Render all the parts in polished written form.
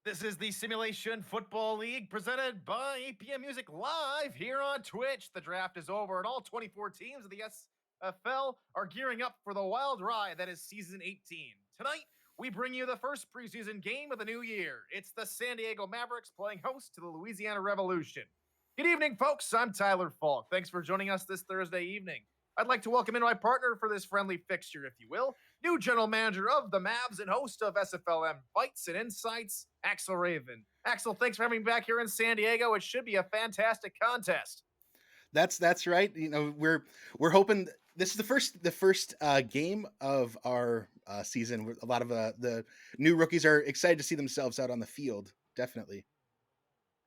This is the Simulation Football League presented by APM Music live here on Twitch. The draft is over, and all 24 teams of the SFL are gearing up for the wild ride that is season 18. Tonight, we bring you the first preseason game of the new year. It's the San Diego Mavericks playing host to the Louisiana Revolution. Good evening, folks. I'm Tyler Falk. Thanks for joining us this Thursday evening. I'd like to welcome in my partner for this friendly fixture, if you will, new general manager of the Mavs and host of SFLM Fights and Insights, Axel Raven. Axel, thanks for having me back here in San Diego. It should be a fantastic contest. That's right. We're hoping this is the first game of our season. A lot of the new rookies are excited to see themselves out on the field. Definitely.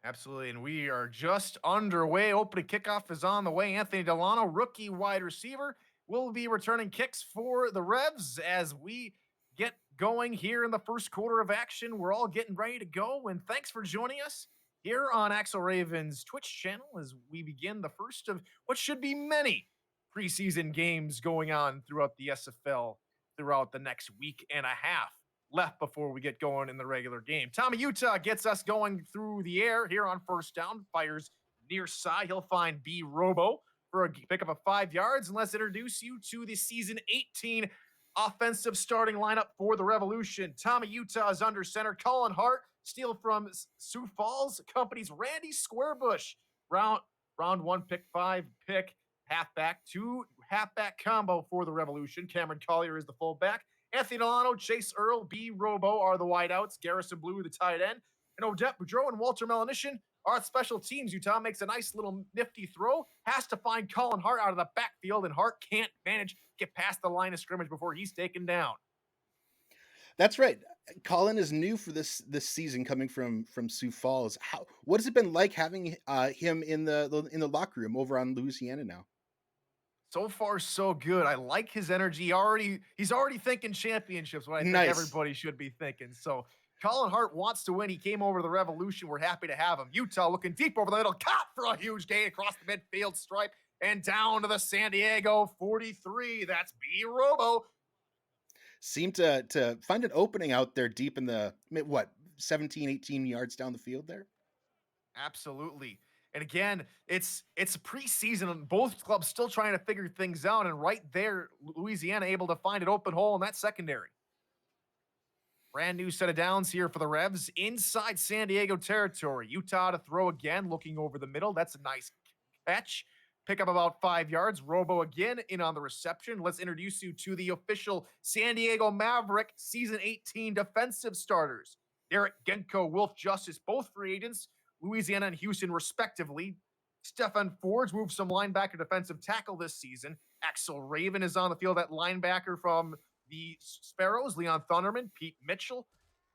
Absolutely, and we are just underway. Opening kickoff is on the way. Anthony Delano, rookie wide receiver, will be returning kicks for the Revs as we get going here in the first quarter of action. We're all getting ready to go, and thanks for joining us here on Axel Raven's Twitch channel as we begin the first of what should be many preseason games going on throughout the SFL throughout the next week and a half left before we get going in the regular game. Tommy Utah gets us going through the air here on first down, fires near side. He'll find B Robo for a pickup of 5 yards. And let's introduce you to the season 18 offensive starting lineup for the Revolution. Tommy Utah is under center. Colin Hart, steal from Sioux Falls, accompanies Randy Squarebush. Round one, pick 5, halfback, two halfback combo for the Revolution. Cameron Collier is the fullback. Anthony Delano, Chase Earl, B. Robo are the wideouts. Garrison Blue, the tight end. And Odette Boudreau and Walter Melanishin are special teams. Utah makes a nice little nifty throw, has to find Colin Hart out of the backfield, and Hart can't manage get past the line of scrimmage before he's taken down. That's right. Colin is new for this season, coming from Sioux Falls. What has it been like having him in the locker room over on Louisiana now? So far, so good. I like his energy. He's already thinking championships, what I think Nice. everybody should be thinking. So Colin Hart wants to win. He came over to the Revolution. We're happy to have him. Utah looking deep over the middle, caught for a huge gain across the midfield stripe and down to the San Diego 43. That's B Robo. Seem to find an opening out there deep in the what 17, 18 yards down the field there. Absolutely. And again, it's preseason and both clubs still trying to figure things out. And right there, Louisiana able to find an open hole in that secondary. Brand new set of downs here for the Revs inside San Diego territory. Utah to throw again, looking over the middle. That's a nice catch. Pick up about 5 yards. Robo again in on the reception. Let's introduce you to the official San Diego Maverick season 18 defensive starters. Derek Genko, Wolf Justice, both free agents, Louisiana and Houston, respectively. Stefan Fords moved some linebacker defensive tackle this season. Axel Raven is on the field at linebacker from the Sparrows. Leon Thunderman, Pete Mitchell,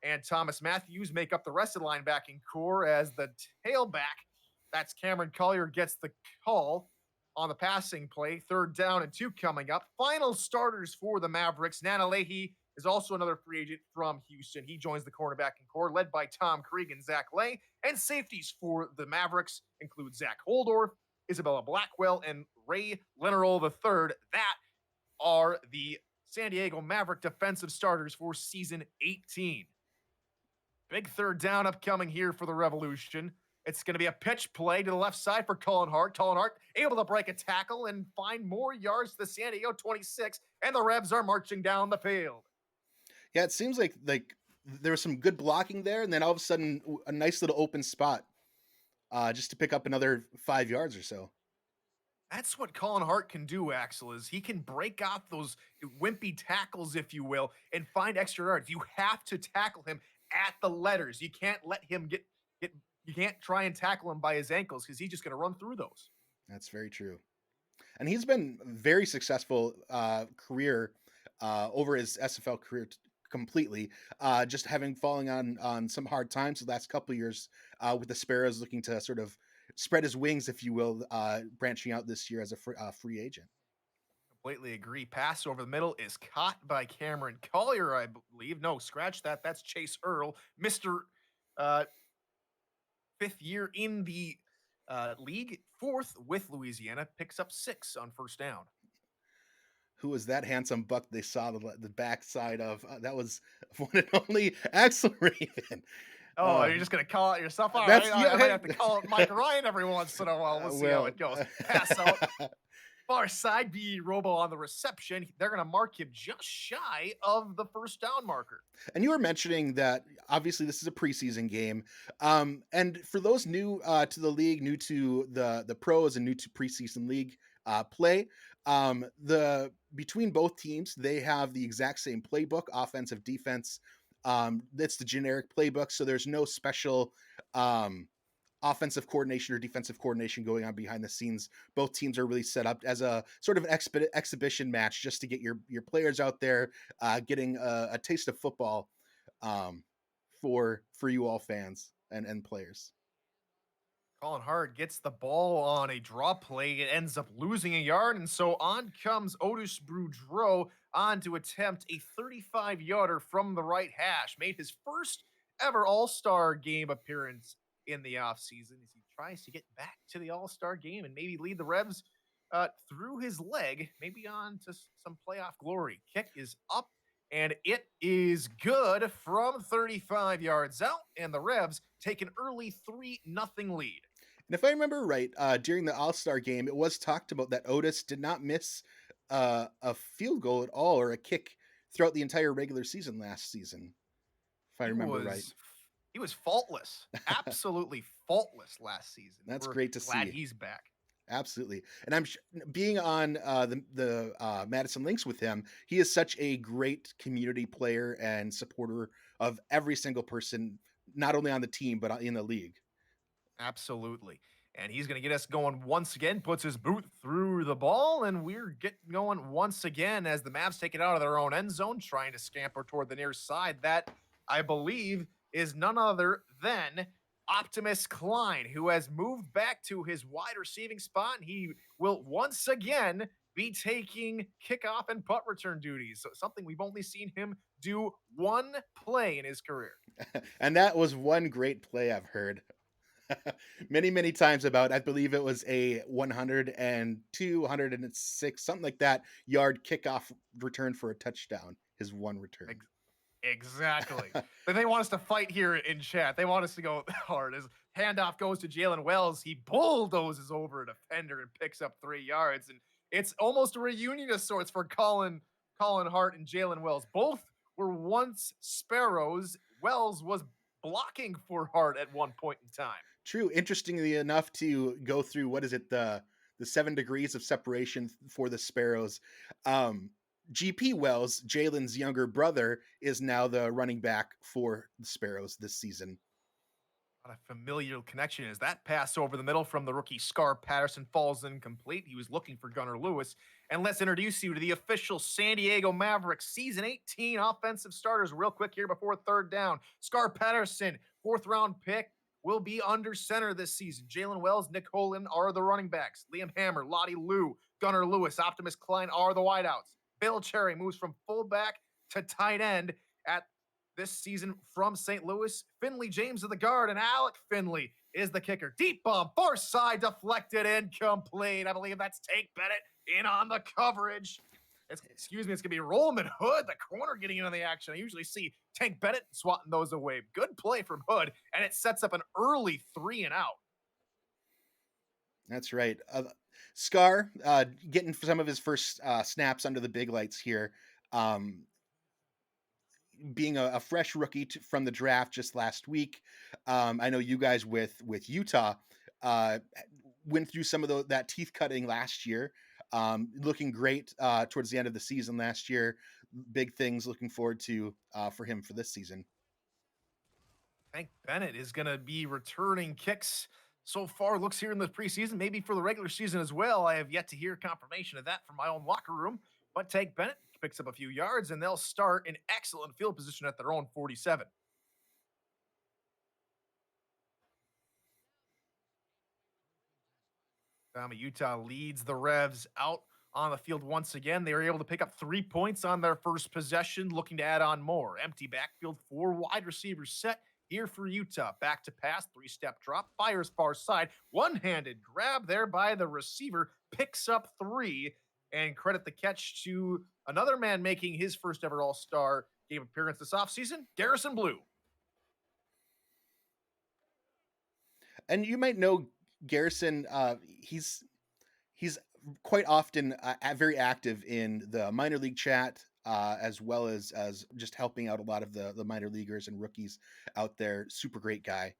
and Thomas Matthews make up the rest of the linebacking core as the tailback, that's Cameron Collier, gets the call on the passing play. 3rd down and 2 coming up. Final starters for the Mavericks. Nana Leahy is also another free agent from Houston. He joins the cornerbacking core, led by Tom Krieg and Zach Lay. And safeties for the Mavericks include Zach Holdorf, Isabella Blackwell, and Ray Lenerol III. That are the San Diego Maverick defensive starters for season 18. Big 3rd down upcoming here for the Revolution. It's going to be a pitch play to the left side for Colin Hart. Colin Hart able to break a tackle and find more yards to the San Diego 26, and the Revs are marching down the field. Yeah, it seems like there was some good blocking there, and then all of a sudden a nice little open spot, just to pick up another 5 yards or so. That's what Colin Hart can do, Axel, is he can break off those wimpy tackles, if you will, and find extra yards. You have to tackle him at the letters. You can't let him get you can't try and tackle him by his ankles because he's just going to run through those. That's very true. And he's been very successful career over his SFL career completely. Just having falling on some hard times the last couple of years with the Sparrows, looking to sort of spread his wings, if you will, branching out this year as a free agent. Completely agree. Pass over the middle is caught by Cameron Collier, I believe. No, scratch that. That's Chase Earl, Mr. Uh, 5th year in the league, 4th with Louisiana, picks up 6 on 1st down. Who was that handsome buck they saw the backside of? That was one and only Axel Raven. Oh, you're just gonna call out yourself? All right, That's I yeah. might Hey, have to call out Mike Ryan every once in a while. We'll see how well, it goes. Pass out. Far side, B Robo on the reception. They're gonna mark him just shy of the first down marker. and you were mentioning that obviously this is a preseason game, and for those new to the league, new to the pros, and new to preseason league play, the between both teams they have the exact same playbook, offensive, defense. That's the generic playbook, so there's no special um, offensive coordination or defensive coordination going on behind the scenes. Both teams are really set up as a sort of an exhibition match just to get your players out there, getting a taste of football um, for you all fans and players. Colin Hart gets the ball on a draw play. It ends up losing a yard. And so on comes Otis Boudreau on to attempt a 35-yarder from the right hash. Made his first ever All-Star game appearance in the offseason as he tries to get back to the All-Star game and maybe lead the Revs through his leg, maybe on to some playoff glory. Kick is up and it is good from 35 yards out, and the Revs take an early 3-0 lead. And if I remember right, during the All Star game, it was talked about that Otis did not miss a field goal at all or a kick throughout the entire regular season last season, if I He remember right. was he was faultless, absolutely faultless last season. That's We're great to glad see. he's back. Absolutely, and being on the Madison Links with him. He is such a great community player and supporter of every single person, not only on the team but in the league. Absolutely. And he's going to get us going once again, puts his boot through the ball, and we're getting going once again as the Mavs take it out of their own end zone, trying to scamper toward the near side. That, I believe, is none other than Optimus Klein, who has moved back to his wide receiving spot. And he will once again be taking kickoff and punt return duties. So something we've only seen him do one play in his career. And that was one great play I've heard many times about. I believe it was a 102, 106, something like that yard kickoff return for a touchdown. His one return. Exactly. But they want us to fight here in chat. They want us to go hard. As handoff goes to Jalen Wells, he bulldozes over a defender and picks up 3 yards. And it's almost a reunion of sorts for Colin Hart and Jalen Wells. Both were once Sparrows. Wells was blocking for Hart at one point in time. True. Interestingly enough, to go through what is it, the 7 degrees of separation for the Sparrows. GP Wells, Jalen's younger brother, is now the running back for the Sparrows this season. What a familiar connection is that pass over the middle from the rookie Scar Patterson falls incomplete. He was looking for Gunnar Lewis. And let's introduce you to the official San Diego Mavericks season 18 offensive starters real quick here before third down. Scar Patterson, 4th-round pick, will be under center this season. Jalen Wells, Nick Holland are the running backs. Liam Hammer, Lottie Lou, Gunnar Lewis, Optimus Klein are the wideouts. Bill Cherry moves from fullback to tight end at this season from St. Louis. Finley James of the guard, and Alec Finley is the kicker. Deep bomb, far side, deflected, incomplete. I believe that's Tank Bennett in on the coverage. It's going to be Rollman Hood, the corner, getting into the action. I usually see Tank Bennett swatting those away. Good play from Hood, and it sets up an early 3-and-out. That's right. Scar getting some of his first snaps under the big lights here. Being a fresh rookie from the draft just last week. I know you guys with Utah went through some of that teeth cutting last year. Looking great towards the end of the season last year. Big things looking forward to for him for this season. Tank Bennett is going to be returning kicks so far. Looks here in the preseason, maybe for the regular season as well. I have yet to hear confirmation of that from my own locker room. But Tank Bennett picks up a few yards, and they'll start in excellent field position at their own 47. Utah leads the Revs out on the field once again. They were able to pick up 3 points on their first possession, looking to add on more. Empty backfield, 4 wide receivers set here for Utah. Back to pass, 3-step drop, fires far side, one-handed grab there by the receiver, picks up 3, and credit the catch to another man making his first ever All-Star game appearance this offseason, Garrison Blue. And you might know Garrison. He's quite often very active in the minor league chat, as well as just helping out a lot of the minor leaguers and rookies out there. Super great guy.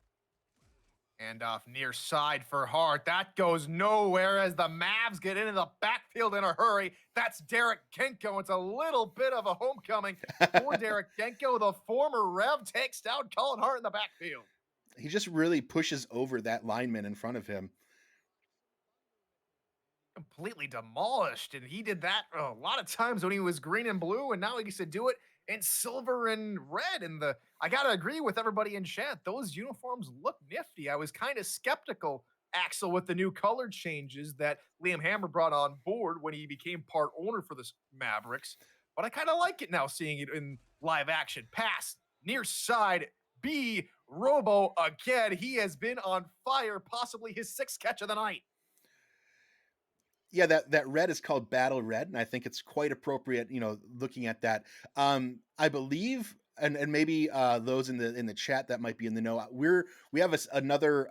And off near side for Hart. That goes nowhere as the Mavs get into the backfield in a hurry. That's Derek Genko. It's a little bit of a homecoming for Derek Genko. The former Rev takes down Cullen Hart in the backfield. He just really pushes over that lineman in front of him. Completely demolished. And he did that a lot of times when he was green and blue, and now he gets to do it in silver and red. And I gotta agree with everybody in chat. Those uniforms look nifty. I was kind of skeptical, Axel, with the new color changes that Liam Hammer brought on board when he became part owner for the Mavericks. But I kind of like it now, seeing it in live action. Pass near side. B Robo again. He has been on fire, possibly his sixth catch of the night. Yeah, that red is called Battle Red, and I think it's quite appropriate. Looking at that, I believe, and maybe those in the chat that might be in the know, we have another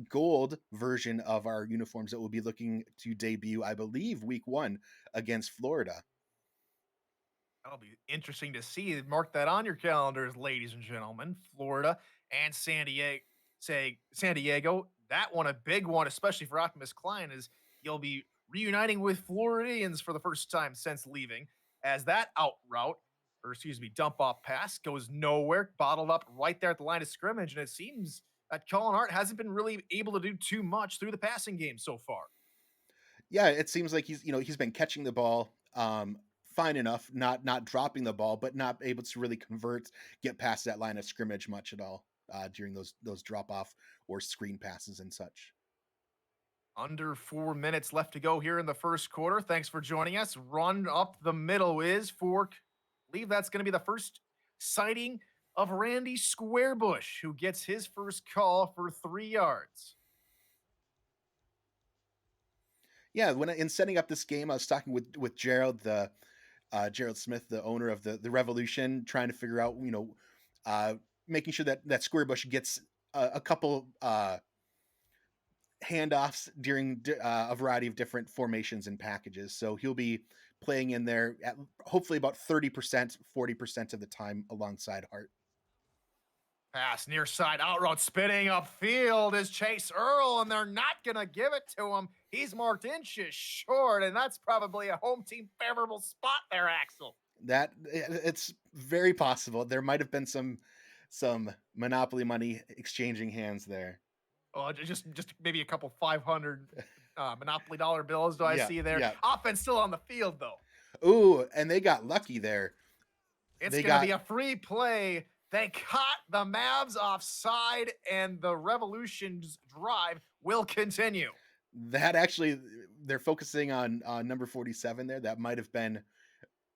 gold version of our uniforms that we'll be looking to debut, I believe, week 1 against Florida. That'll be interesting to see. Mark that on your calendars, ladies and gentlemen. Florida and San Diego. Say San Diego. That one, a big one, especially for Optimus Klein, is he'll be reuniting with Floridians for the first time since leaving. As that out route, or excuse me, dump off pass goes nowhere, bottled up right there at the line of scrimmage, and it seems that Cullen Hart hasn't been really able to do too much through the passing game so far. Yeah, it seems like he's been catching the ball fine enough, not dropping the ball, but not able to really get past that line of scrimmage much at all during those drop off or screen passes and such. Under 4 minutes left to go here in the first quarter. Thanks for joining us. Run up the middle is for, I believe that's going to be the first sighting of Randy Squarebush, who gets his first call for 3 yards. Yeah, in setting up this game, I was talking with Gerald, the Gerald Smith, the owner of the Revolution, trying to figure out, uh, making sure that Squarebush gets a couple handoffs during a variety of different formations and packages. So he'll be playing in there at hopefully about 30%, 40% of the time alongside Hart. Pass near side out route, spinning upfield is Chase Earl, and they're not going to give it to him. He's marked inches short, and that's probably a home team favorable spot there, Axel. That it's very possible. There might have been some monopoly money exchanging hands there. Oh, just maybe a couple 500 Monopoly dollar bills do I Yeah, see there. yeah. Offense still on the field, though. Ooh, and they got lucky there. It's They going to got be a free play. They caught the Mavs offside, and the Revolution's drive will continue. that actually they're focusing on number 47 there. That might have been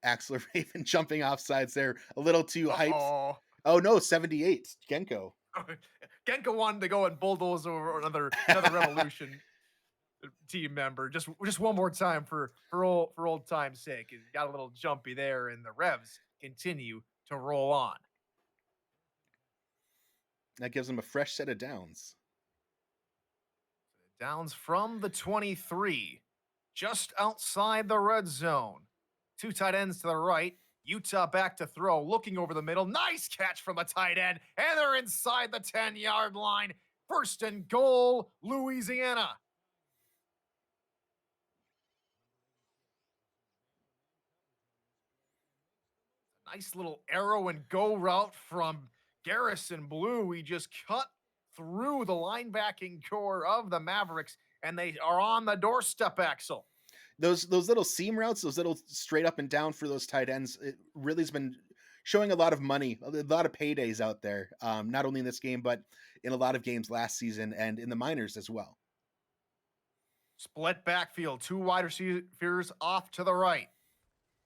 Axler Raven jumping off sides there a little too hyped. Oh, Oh no, 78 Genko. Genka wanted to go and bulldoze over another Revolution team member just one more time for old time's sake. It got a little jumpy there, and the Revs continue to roll on. That gives them a fresh set of downs. Downs from the 23, just outside the red zone. Two tight ends to the right. Utah back to throw, looking over the middle. Nice catch from a tight end, and they're inside the 10-yard line. First and goal, Louisiana. Nice little arrow and go route from Garrison Blue. He just cut through the linebacking core of the Mavericks, and they are on the doorstep, Axel. Those little seam routes, those little straight up and down for those tight ends, it really has been showing a lot of money, a lot of paydays out there. Not only in this game, but in a lot of games last season and in the minors as well. Split backfield, two wide receivers off to the right.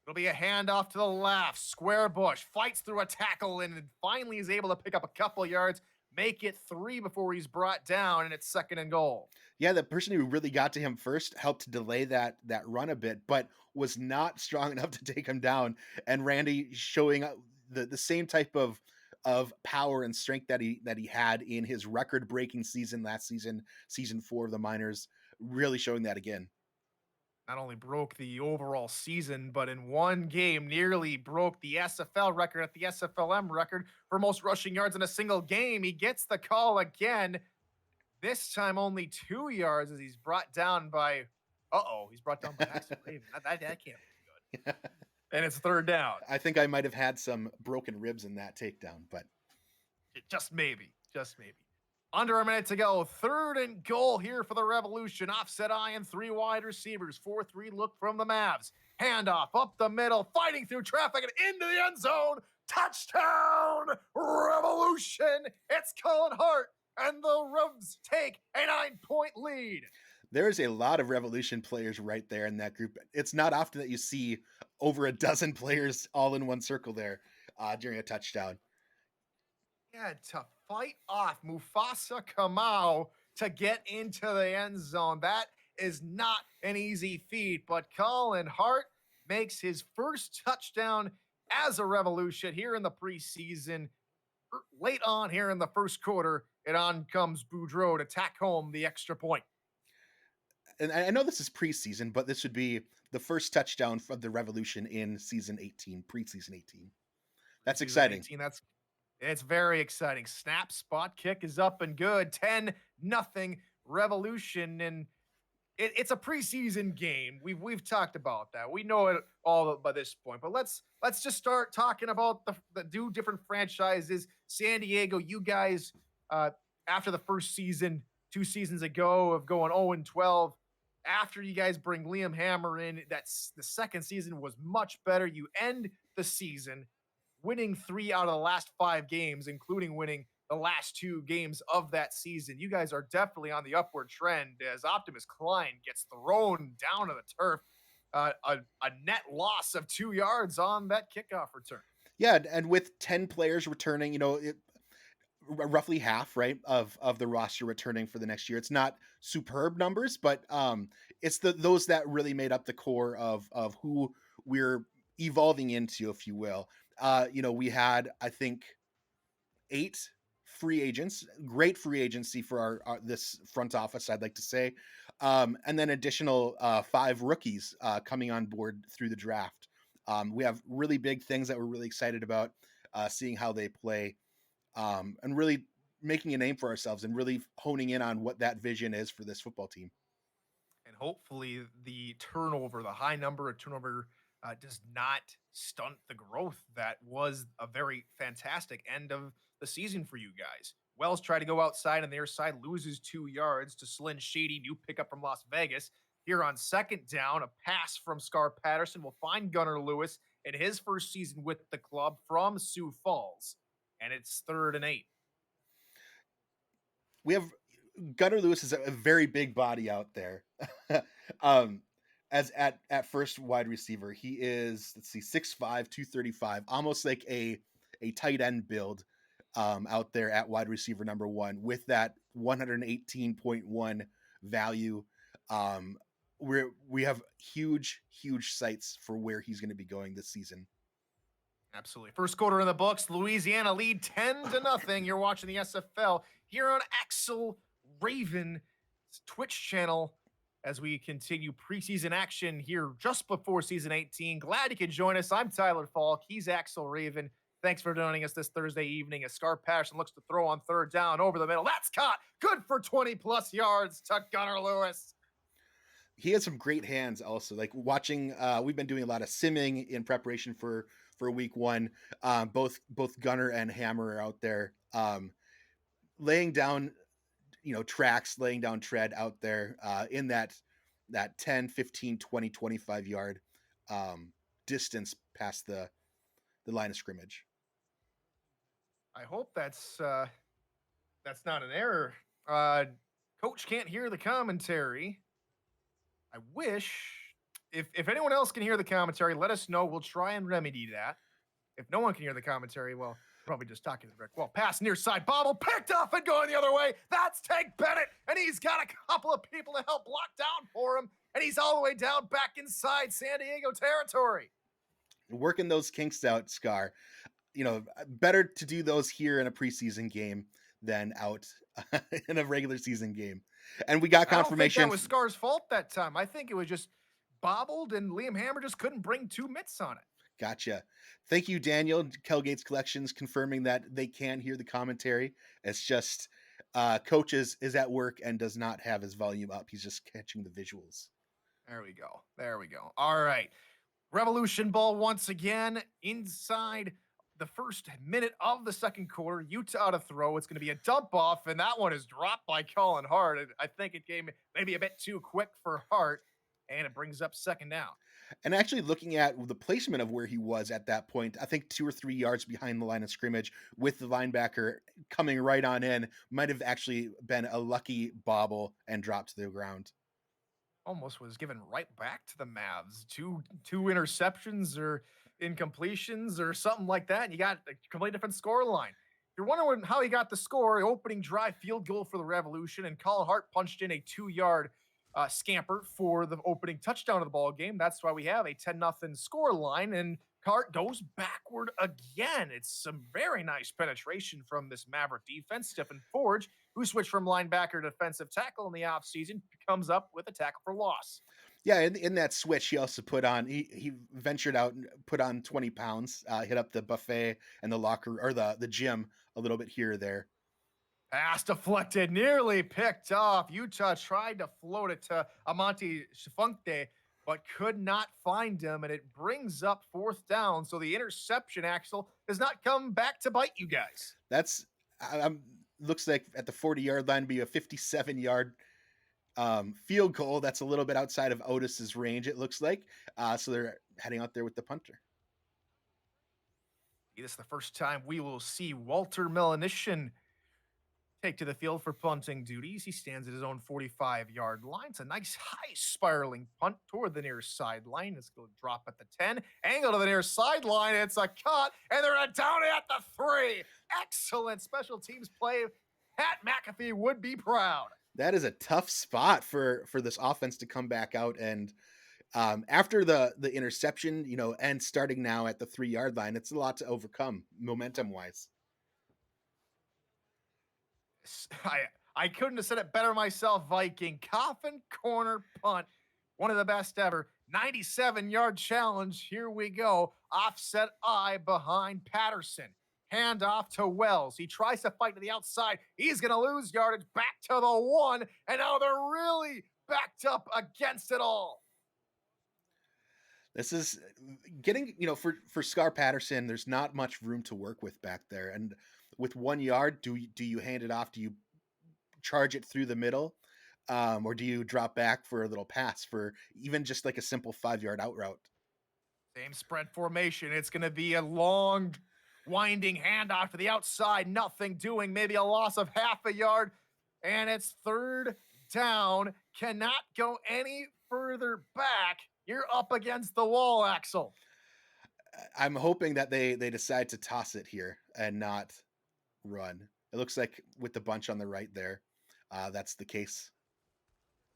It'll be a handoff to the left. Squarebush fights through a tackle and finally is able to pick up a couple yards, make it 3 before he's brought down, and it's second and goal. Yeah, the person who really got to him first helped delay that run a bit, but was not strong enough to take him down. And Randy showing the same type of of power and strength that he had in his record-breaking season last season, season 4 of the minors, really showing that again. Not only broke the overall season, but in one game nearly broke the SFL record at the SFLM record for most rushing yards in a single game. He gets the call again, this time only 2 yards as he's brought down by he's brought down by Axel Raven. That can't be good. And it's third down. I think I might have had some broken ribs in that takedown, but Just maybe. Just maybe. Under a minute to go. Third and goal here for the Revolution. Offset eye and 3 wide receivers. 4-3 look from the Mavs. Handoff up the middle, fighting through traffic and into the end zone. Touchdown, Revolution. It's Cullen Hart, and the Revs take a 9-point lead. There's a lot of Revolution players right there in that group. It's not often that you see over a dozen players all in one circle there during a touchdown. Had to fight off Mufasa Kamau to get into the end zone. That is not an easy feat, but Cullen Hart makes his first touchdown as a Revolution here in the preseason. Late on here in the first quarter, and on comes Boudreaux to tack home the extra point. And I know this is preseason, but this would be the first touchdown from the Revolution in season 18, preseason 18. That's exciting. 18, it's very exciting. Snap, spot kick is up and good. 10-0 Revolution, and it's a preseason game. We've talked about that. We know it all by this point. But let's just start talking about the different franchises. San Diego, you guys, after the first season, 2 seasons ago of going 0-12, after you guys bring Liam Hammer in, that's the second season was much better. You end the season winning 3 out of the last 5 games, including winning the last 2 games of that season. You guys are definitely on the upward trend as Optimus Klein gets thrown down to the turf. A net loss of 2 yards on that kickoff return. Yeah, and with 10 players returning, roughly half, right, of the roster returning for the next year. It's not superb numbers, but it's those that really made up the core of who we're evolving into, if you will. We had, I think, 8 free agents, great free agency for our this front office, I'd like to say, and then additional 5 rookies coming on board through the draft. We have really big things that we're really excited about, seeing how they play, and really making a name for ourselves and really honing in on what that vision is for this football team. And hopefully the high number of turnover does not stunt the growth that was a very fantastic end of the season for you guys. Wells tried to go outside on their side, loses 2 yards to Slyn Shady, new pickup from Las Vegas. Here on second down, a pass from Scar Patterson will find Gunnar Lewis in his first season with the club from Sioux Falls. And it's 3rd and 8. We have Gunnar Lewis is a very big body out there. As at first wide receiver, he is 6'5", 235, almost like a tight end build out there at wide receiver number 1 with that 118.1 value. We have huge sights for where he's going to be going this season. Absolutely. First quarter in the books. Louisiana lead 10-0. You're watching the SFL here on Axel Raven's Twitch channel as we continue preseason action here just before season 18. Glad you could join us. I'm Tyler Falk. He's Axel Raven. Thanks for joining us this Thursday evening as Scar Patterson looks to throw on 3rd down over the middle. That's caught. Good for 20+ yards to Gunnar Lewis. He has some great hands also. Like watching, we've been doing a lot of simming in preparation for week 1. Both Gunnar and Hammer are out there laying down tracks, laying down tread out there in that 10, 15, 20, 25 yard distance past the line of scrimmage. I hope that's not an error. Coach can't hear the commentary. I wish if anyone else can hear the commentary, let us know. We'll try and remedy that. If no one can hear the commentary, well, probably just talking to the brick. Well, pass near side, bobble, picked off and going the other way. That's Tank Bennett, and he's got a couple of people to help block down for him, and he's all the way down back inside San Diego territory. Working those kinks out, Scar. better to do those here in a preseason game than out in a regular season game. And we got I don't think that confirmation. was Scar's fault that time. I think it was just bobbled, and Liam Hammer just couldn't bring two mitts on it. Gotcha. Thank you, Daniel. Kelgate's Collections confirming that they can hear the commentary. It's just Coach is at work and does not have his volume up. He's just catching the visuals. There we go. There we go. All right. Revolution ball once again inside the first minute of the second quarter. Utah to throw. It's going to be a dump off, and that one is dropped by Colin Hart. I think it came maybe a bit too quick for Hart, and it brings up second down. And actually looking at the placement of where he was at that point, I think 2 or 3 yards behind the line of scrimmage with the linebacker coming right on in might have actually been a lucky bobble and drop to the ground. Almost was given right back to the Mavs. Two interceptions or incompletions or something like that, and you got a completely different score line. If you're wondering how he got the score, opening drive field goal for the Revolution, and Colin Hart punched in a 2 yard scamper for the opening touchdown of the ball game. That's why we have a 10-0 score line, and Hart goes backward again. It's some very nice penetration from this Maverick defense. Stephen Forge, who switched from linebacker to defensive tackle in the offseason, comes up with a tackle for loss. Yeah, in that switch, he also put on. He ventured out and put on 20 pounds. Hit up the buffet and the locker or the gym a little bit here or there. Pass deflected, nearly picked off. Utah tried to float it to Amante Shafunkte, but could not find him, and it brings up fourth down. So the interception, Axel, does not come back to bite you guys. That's looks like at the 40-yard line be a 57-yard field goal. That's a little bit outside of Otis's range. It looks like. So they're heading out there with the punter. This is the first time we will see Walter Melanishin take to the field for punting duties. He stands at his own 45-yard line. It's a nice high spiraling punt toward the near sideline. It's going to drop at the 10, angle to the near sideline. It's a cut, and they're down at the 3. Excellent special teams play. Pat McAfee would be proud. That is a tough spot for this offense to come back out and after the interception, and starting now at the 3-yard line, it's a lot to overcome momentum wise. I couldn't have said it better myself, Viking. Coffin corner punt. One of the best ever. 97-yard challenge. Here we go. Offset eye behind Patterson. Hand off to Wells. He tries to fight to the outside. He's going to lose yardage back to the 1. And now they're really backed up against it all. This is getting, for Scar Patterson, there's not much room to work with back there. And with 1 yard, do you hand it off? Do you charge it through the middle? Or do you drop back for a little pass for even just like a simple 5-yard out route? Same spread formation. It's going to be a long, winding handoff to the outside. Nothing doing. Maybe a loss of half a yard. And it's third down. Cannot go any further back. You're up against the wall, Axel. I'm hoping that they decide to toss it here and not run. It looks like with the bunch on the right there, that's the case.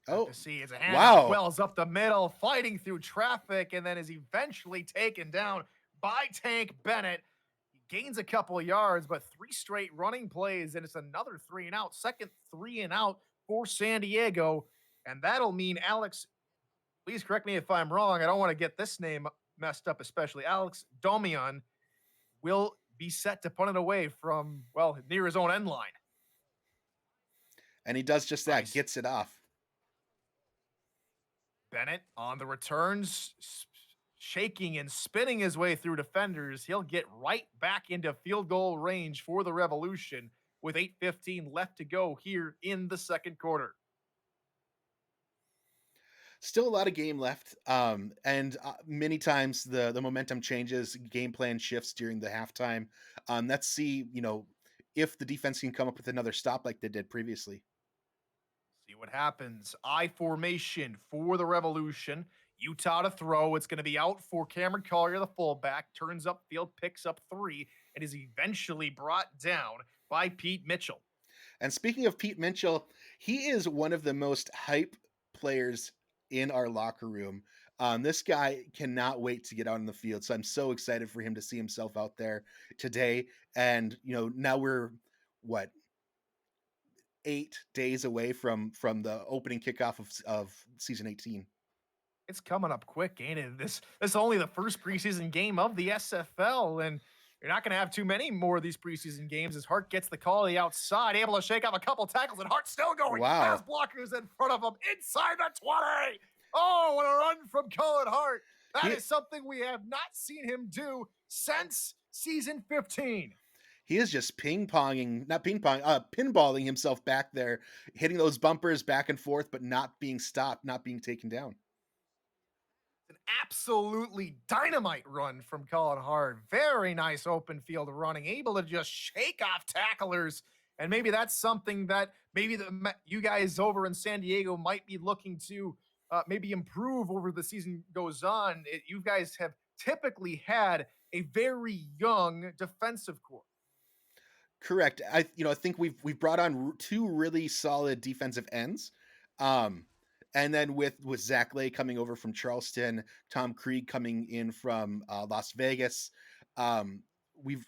Oh, to see as a handoff. Wow. Wells up the middle, fighting through traffic, and then is eventually taken down by Tank Bennett. He gains a couple of yards, but 3 straight running plays, and it's another 3 and out. Second 3 and out for San Diego, and that'll mean Alex. Please correct me if I'm wrong. I don't want to get this name messed up, especially Alex Domian will be set to punt it away from, near his own end line. And he does just that, Nice. Gets it off. Bennett on the returns, shaking and spinning his way through defenders. He'll get right back into field goal range for the Revolution with 8:15 left to go here in the second quarter. Still a lot of game left, and many times the momentum changes, game plan shifts during the halftime. Let's see, if the defense can come up with another stop like they did previously. See what happens. I formation for the Revolution. Utah to throw. It's going to be out for Cameron Collier, the fullback. Turns upfield, picks up 3, and is eventually brought down by Pete Mitchell. And speaking of Pete Mitchell, he is one of the most hype players in our locker room. This guy cannot wait to get out on the field. So I'm so excited for him to see himself out there today. And now we're what 8 days away from the opening kickoff of season 18. It's coming up quick, ain't it? This is only the first preseason game of the SFL, and you're not going to have too many more of these preseason games as Hart gets the call to the outside, able to shake off a couple tackles, and Hart still going. Has Wow. blockers in front of him inside the 20. Oh, what a run from Cullen Hart. That He is something we have not seen him do since season 15. he is just ping ponging, not ping pong, pinballing himself back there, hitting those bumpers back and forth, but not being stopped, not being taken down. An absolutely dynamite run from Cullen Hart. Very nice open field running, able to just shake off tacklers. And maybe that's something that maybe you guys over in San Diego might be looking to maybe improve over the season goes on. You guys have typically had a very young defensive core. Correct. I think we've brought on two really solid defensive ends. Um and then with Zach Lay coming over from Charleston, Tom Krieg coming in from Las Vegas, um, we've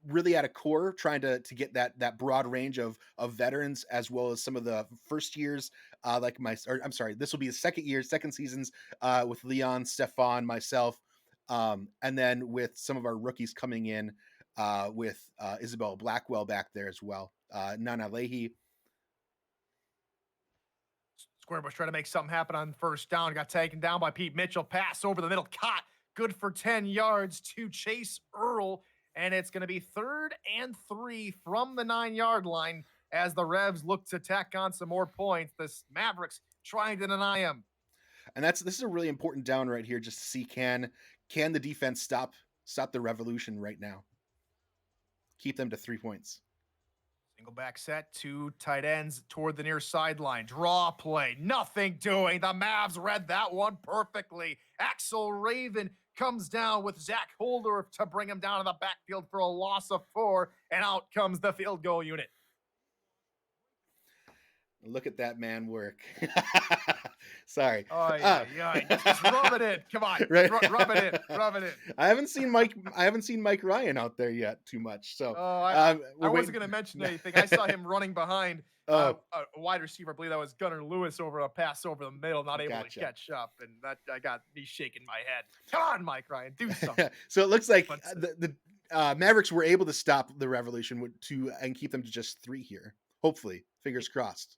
really had a core trying to get that broad range of veterans as well as some of the first years, like I'm sorry, this will be the second seasons with Leon, Stefan, myself, and then with some of our rookies coming in with Isabel Blackwell back there as well. Nana Leahy. Squarebush trying to make something happen on first down. Got taken down by Pete Mitchell. Pass over the middle. Caught. Good for 10 yards to Chase Earl. And it's going to be 3rd and 3 from the 9-yard line as the Revs look to tack on some more points. The Mavericks trying to deny him. And this is a really important down right here, just to see can the defense stop the revolution right now, keep them to 3 points. Single back set, 2 tight ends toward the near sideline. Draw play, nothing doing. The Mavs read that one perfectly. Axel Raven comes down with Zach Holder to bring him down in the backfield for a loss of 4, and out comes the field goal unit. Look at that man work. Sorry. Oh, yeah. Just rub it in. Come on. Right. Rub it in. Rub it in. I haven't seen Mike Ryan out there yet too much. So I wasn't going to mention anything. I saw him running behind a wide receiver. I believe that was Gunnar Lewis over a pass over the middle, not able to catch up. And that I got me shaking my head. Come on, Mike Ryan, do something. So it looks like the Mavericks were able to stop the revolution and keep them to just 3 here. Hopefully, fingers crossed.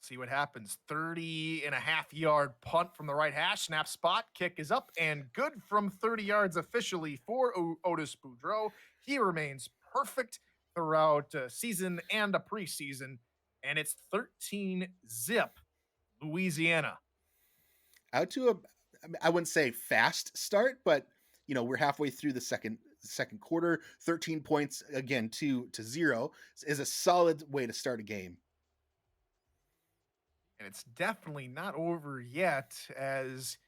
See what happens. 30.5-yard punt from the right hash. Snap spot. Kick is up and good from 30 yards officially for Otis Boudreau. He remains perfect throughout season and a preseason. And it's 13-0 Louisiana. Out to I wouldn't say fast start, but we're halfway through the second quarter. 13 points again, 2-0 is a solid way to start a game. And it's definitely not over yet, as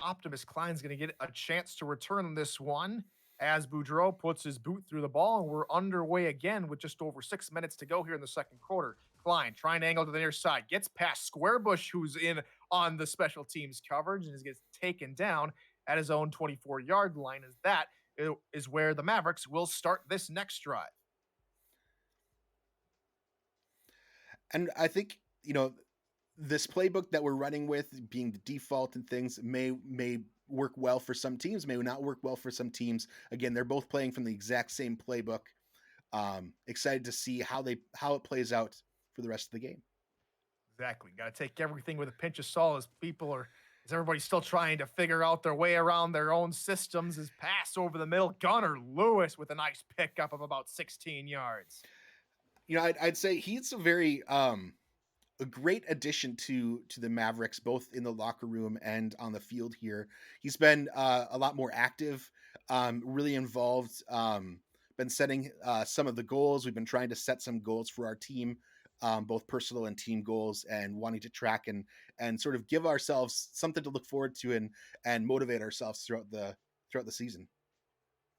Optimus Klein's going to get a chance to return this one as Boudreau puts his boot through the ball, and we're underway again with just over 6 minutes to go here in the second quarter. Klein trying to angle to the near side, gets past Squarebush, who's in on the special teams coverage, and gets taken down at his own 24-yard line, as that is where the Mavericks will start this next drive. And I think, this playbook that we're running with being the default and things may work well for some teams, may not work well for some teams. Again, they're both playing from the exact same playbook. Excited to see how it plays out for the rest of the game. Exactly. Got to take everything with a pinch of salt as everybody's still trying to figure out their way around their own systems. His pass over the middle. Gunnar Lewis with a nice pickup of about 16 yards. I'd say he's a great addition to the Mavericks, both in the locker room and on the field here. He's been a lot more active, really involved, been setting some of the goals. We've been trying to set some goals for our team, both personal and team goals, and wanting to track and sort of give ourselves something to look forward to and motivate ourselves throughout the season.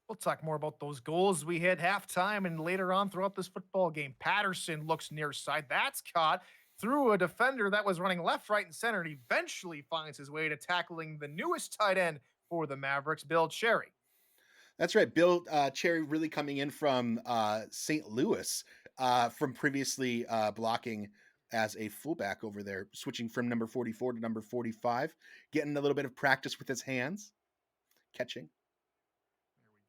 We'll talk more about those goals we hit halftime and later on throughout this football game. Patterson looks near side. That's caught. through a defender that was running left, right, and center, and eventually finds his way to tackling the newest tight end for the Mavericks, Bill Cherry. That's right. Bill Cherry really coming in from St. Louis, from previously blocking as a fullback over there, switching from number 44 to number 45, getting a little bit of practice with his hands, catching.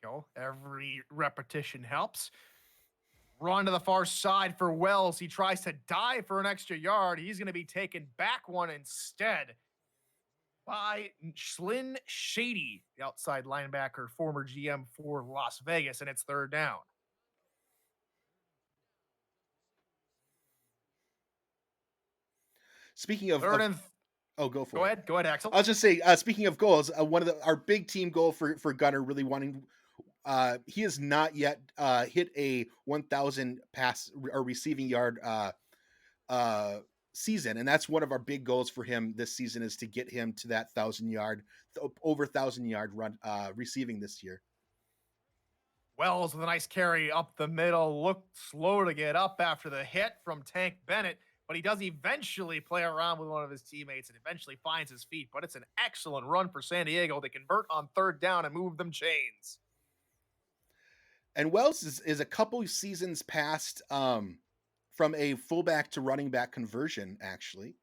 There we go. Every repetition helps. Run to the far side for Wells. He tries to dive for an extra yard. He's going to be taken back one instead by Slin Shady, the outside linebacker, former GM for Las Vegas, and it's third down. Speaking of, Third of and oh, go go for it. ahead. Go ahead, Axel. I was just saying, speaking of goals, one of our big team goal for Gunner really wanting. He has not yet hit a 1,000 pass or receiving yard uh, season, and that's one of our big goals for him this season is to get him to that 1,000 yard, over 1,000 yard run receiving this year. Wells with a nice carry up the middle. Looked slow to get up after the hit from Tank Bennett, but he does eventually play around with one of his teammates and eventually finds his feet. But it's an excellent run for San Diego. They convert on third down and move them chains. And Wells is a couple seasons past from a fullback to running back conversion, actually,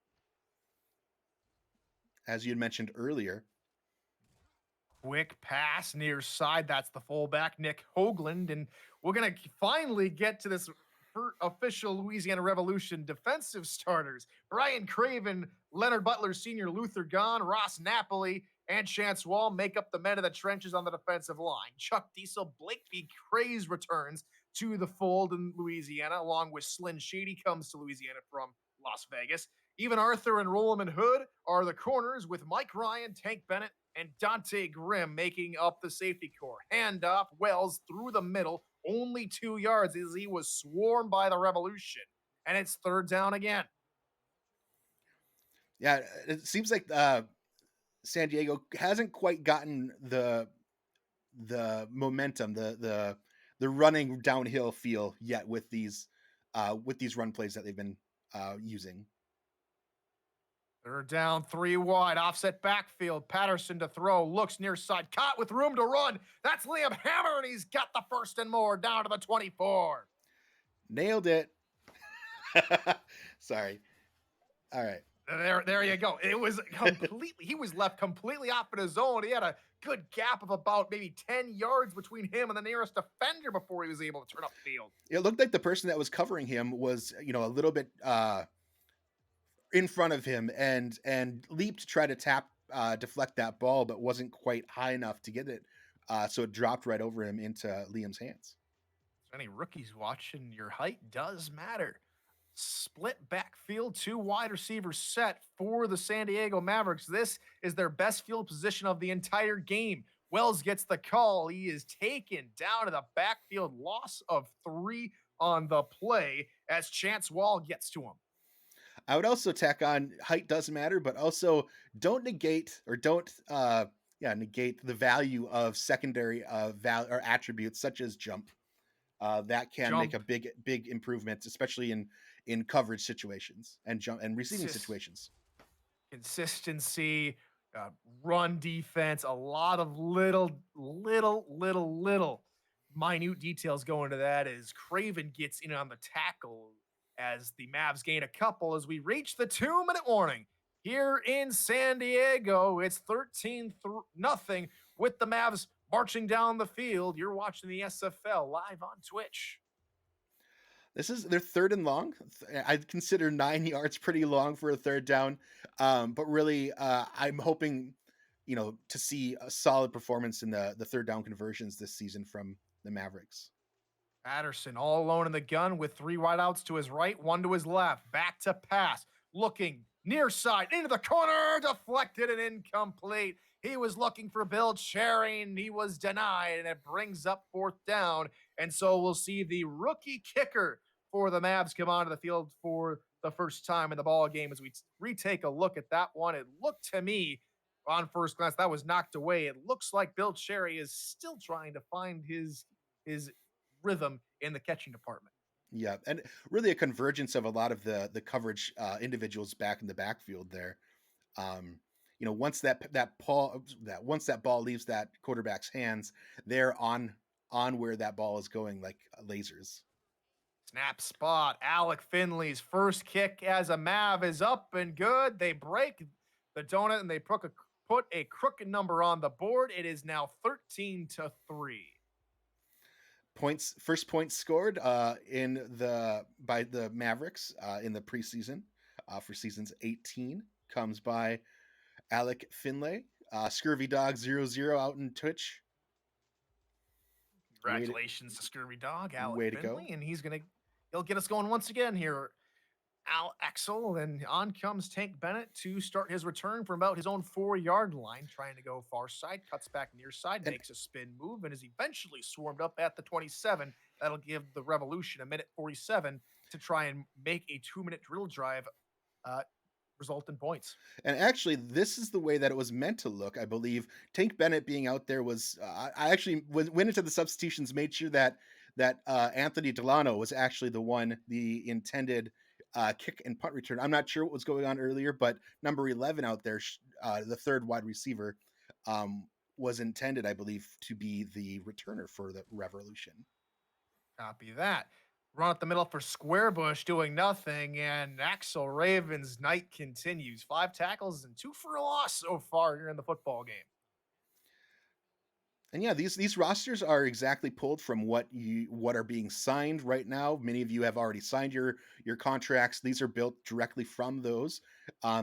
as you had mentioned earlier. Quick pass near side. That's the fullback, Nick Hoagland. And we're going to finally get to this official Louisiana Revolution defensive starters. Brian Craven, Leonard Butler Sr., Luther Gahn, Ross Napoli, and Chance Wall make up the men of the trenches on the defensive line. Chuck Diesel, Blake B. Craze returns to the fold in Louisiana, along with Slyn Shady comes to Louisiana from Las Vegas. Even Arthur and Rolleman Hood are the corners, with Mike Ryan, Tank Bennett, and Dante Grimm making up the safety core. Handoff, Wells through the middle, only 2 yards as he was swarmed by the Revolution. And it's third down again. Yeah, it seems like San Diego hasn't quite gotten the momentum, the running downhill feel yet with these run plays that they've been using. Third down, 3 wide, offset backfield. Patterson to throw, looks near side, caught with room to run. That's Liam Hammer, and he's got the first and more down to the 24. Nailed it. Sorry. All right. There you go. It was completely, he was left completely off in his zone. He had a good gap of about maybe 10 yards between him and the nearest defender before he was able to turn upfield. It looked like the person that was covering him was, a little bit in front of him and leaped to try to deflect that ball, but wasn't quite high enough to get it. So it dropped right over him into Liam's hands. So any rookies watching, your height does matter. Split backfield, 2 wide receivers set for the San Diego Mavericks. This is their best field position of the entire game. Wells gets the call. He is taken down to the backfield, loss of 3 on the play as Chance Wall gets to him. I would also tack on height does matter, but also don't negate or don't negate the value of secondary or attributes such as jump. That can make Jump, a big improvement, especially in coverage situations and jump and receiving situations. consistency, run defense, a lot of little minute details go into that as Craven gets in on the tackle as the Mavs gain a couple as we reach the 2-minute warning. Here in San Diego, it's 13 nothing with the Mavs marching down the field. You're watching the SFL live on Twitch. This is their third and long. I'd consider 9 yards pretty long for a third down. But really, I'm hoping, to see a solid performance in the third down conversions this season from the Mavericks. Patterson all alone in the gun with 3 wideouts to his right, 1 to his left. Back to pass. Looking near side into the corner. Deflected and incomplete. He was looking for Bill Cherry and he was denied. And it brings up fourth down. And so we'll see the rookie kicker for the Mavs come onto the field for the first time in the ball game as we retake a look at that one. It looked to me on first glance that was knocked away. It looks like Bill Cherry is still trying to find his rhythm in the catching department. Yeah, and really a convergence of a lot of the coverage individuals back in the backfield there. Um, once once that ball leaves that quarterback's hands, they're on where that ball is going like lasers. Snap spot. Alec Finley's first kick as a Mav is up and good. They break the donut and they put a crooked number on the board. It is now 13-3. Points first points scored in the by the Mavericks in the preseason for seasons 18 comes by Alec Finlay, Scurvy Dog 00 out in Twitch. Way to Congratulations to Scurvy Dog, Alec way to go. Finley, and he'll get us going once again here. Al Axel, and on comes Tank Bennett to start his return from about his own 4-yard line, trying to go far side, cuts back near side, And makes a spin move, and is eventually swarmed up at the 27. That'll give the Revolution a minute 47 to try and make a 2-minute drill drive uh, result in points. And actually, this is the way that it was meant to look. I believe Tank Bennett being out there was. I actually went into the substitutions, made sure that Anthony Delano was actually the intended kick and punt return. I'm not sure what was going on earlier, but number 11 out there, the third wide receiver, was intended, I believe, to be the returner for the Revolution. Copy that. Run up the middle for Squarebush doing nothing, and Axel Raven's night continues. 5 tackles and 2 for a loss so far here in the football game. And yeah, these rosters are exactly pulled from what are being signed right now. Many of you have already signed your contracts. These are built directly from those.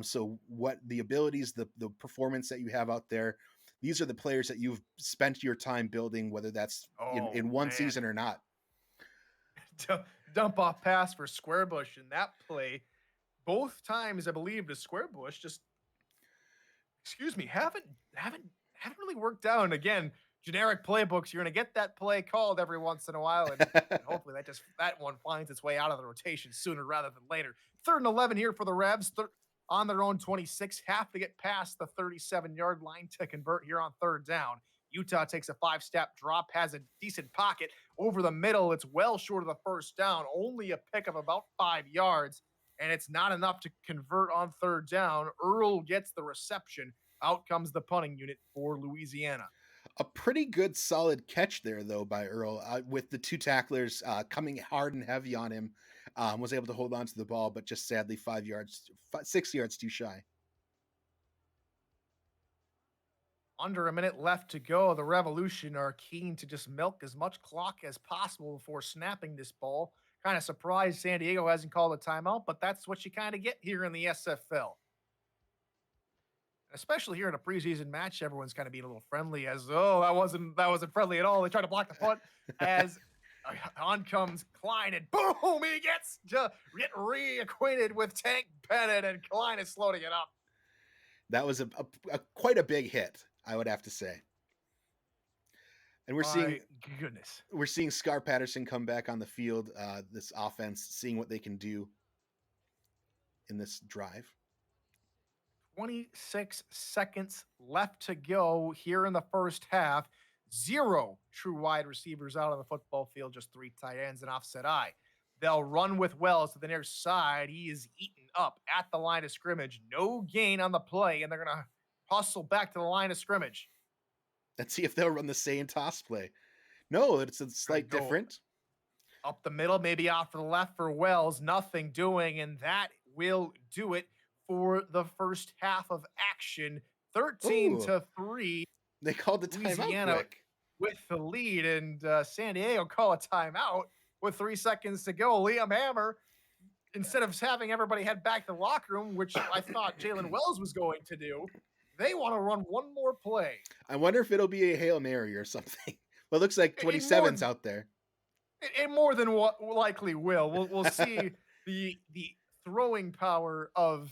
So what the abilities, the performance that you have out there, these are the players that you've spent your time building, whether that's Oh, in one man. season or not. Dump off pass for Squarebush in that play. Both times, I believe, the Squarebush just, excuse me, haven't really worked out. And again, generic playbooks, you're going to get that play called every once in a while, and hopefully that one finds its way out of the rotation sooner rather than later. 3rd and 11 here for the Revs. On their own 26, have to get past the 37-yard line to convert here on 3rd down. Utah takes a 5-step drop, has a decent pocket over the middle. It's well short of the 1st down, only a pick of about 5 yards, and it's not enough to convert on 3rd down. Earl gets the reception. Out comes the punting unit for Louisiana. A pretty good solid catch there though by Earl with the two tacklers coming hard and heavy on him. Was able to hold on to the ball, but just sadly 6 yards too shy. Under a minute left to go. The Revolution are keen to just milk as much clock as possible before snapping this ball. Kind of surprised San Diego hasn't called a timeout, but that's what you kind of get here in the SFL. Especially here in a preseason match, everyone's kind of being a little friendly as, oh, that wasn't friendly at all. They try to block the punt as on comes Klein and boom, he gets to get reacquainted with Tank Bennett, and Klein is loading it up. That was a quite a big hit, I would have to say. And we're seeing Scar Patterson come back on the field. This offense, seeing what they can do in this drive. 26 seconds left to go here in the first half. 0 true wide receivers out on the football field, just 3 tight ends and offset I. They'll run with Wells to the near side. He is eaten up at the line of scrimmage. No gain on the play, and they're going to hustle back to the line of scrimmage. Let's see if they'll run the same toss play. No, it's a slight different. Up the middle, maybe off to the left for Wells. Nothing doing, and that will do it for the first half of action. 13-3. They called the timeout quick with the lead, and San Diego call a timeout with 3 seconds to go. Liam Hammer, instead of having everybody head back to the locker room, which I thought Jalen Wells was going to do, they want to run one more play. I wonder if it'll be a Hail Mary or something. Well, it looks like 27's out there. It more than what likely will. We'll see the throwing power of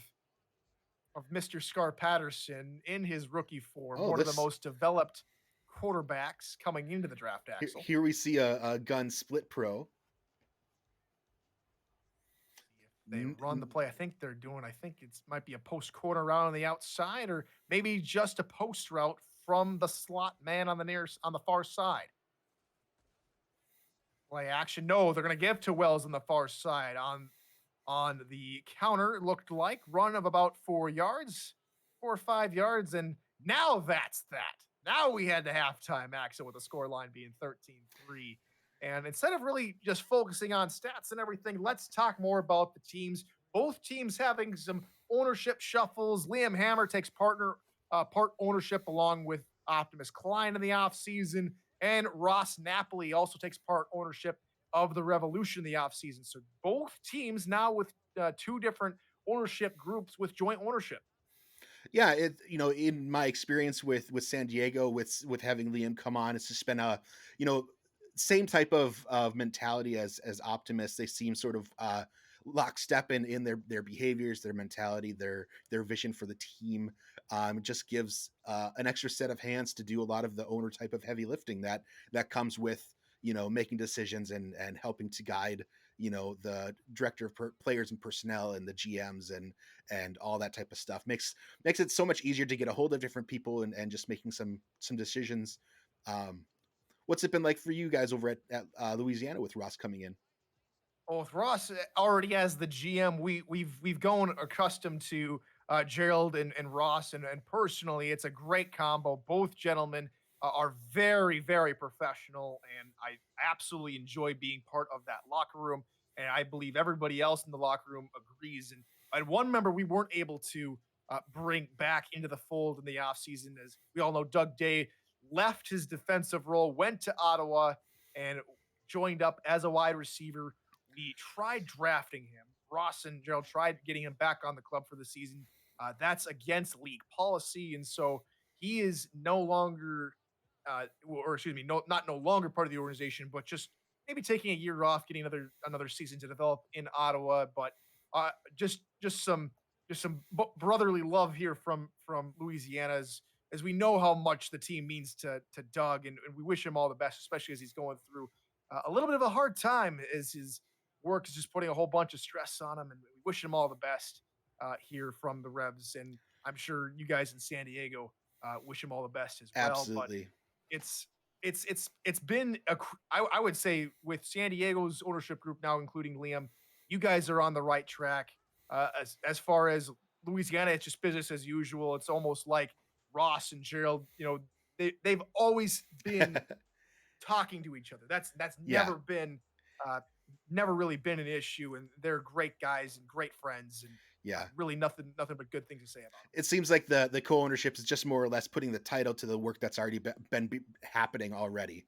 Mr. Scar Patterson in his rookie form. One of the most developed quarterbacks coming into the draft, Axel. Here we see a gun split pro. They run the play. I think it might be a post corner route on the outside, or maybe just a post route from the slot man on the far side. Play action. No, they're going to give to Wells on the far side. On the counter, it looked like run of about 4 yards, 4 or 5 yards, and now that's that. Now we had the halftime action with the score line being 13-3. And instead of really just focusing on stats and everything, let's talk more about the teams. Both teams having some ownership shuffles. Liam Hammer takes part ownership along with Optimus Klein in the offseason. And Ross Napoli also takes part ownership of the Revolution in the offseason. So both teams now with two different ownership groups with joint ownership. Yeah, in my experience with San Diego, with having Liam come on, it's just been a, you know, same type of mentality as Optimus. They seem sort of lockstep in their behaviors, their mentality, their vision for the team. It just gives an extra set of hands to do a lot of the owner type of heavy lifting that comes with, making decisions and helping to guide, the director of players and personnel and the GMs and all that type of stuff. Makes it so much easier to get a hold of different people and just making some decisions. Um, what's it been like for you guys over at Louisiana with Ross coming in? Well, with Ross already as the GM, we've grown accustomed to Gerald and Ross, and personally, it's a great combo. Both gentlemen are very very professional, and I absolutely enjoy being part of that locker room. And I believe everybody else in the locker room agrees. And one member we weren't able to bring back into the fold in the offseason, as we all know, Doug Day left his defensive role, went to Ottawa, and joined up as a wide receiver. We tried drafting him. Ross and Gerald tried getting him back on the club for the season. That's against league policy, and so he is no longer, or excuse me, not no longer part of the organization, but just maybe taking a year off, getting another season to develop in Ottawa. But just some brotherly love here from Louisiana, as we know how much the team means to Doug, and we wish him all the best, especially as he's going through a little bit of a hard time as his work is just putting a whole bunch of stress on him. And we wish him all the best here from the Revs. And I'm sure you guys in San Diego wish him all the best as well. But Absolutely. it's it's been I would say with San Diego's ownership group now, including Liam, you guys are on the right track. As far as Louisiana, it's just business as usual. It's almost like Ross and Gerald. They've always been talking to each other. That's Yeah. uh, never really been an issue, and they're great guys and great friends, and Yeah. really nothing but good things to say about them. It seems like the co-ownership is just more or less putting the title to the work that's already happening already.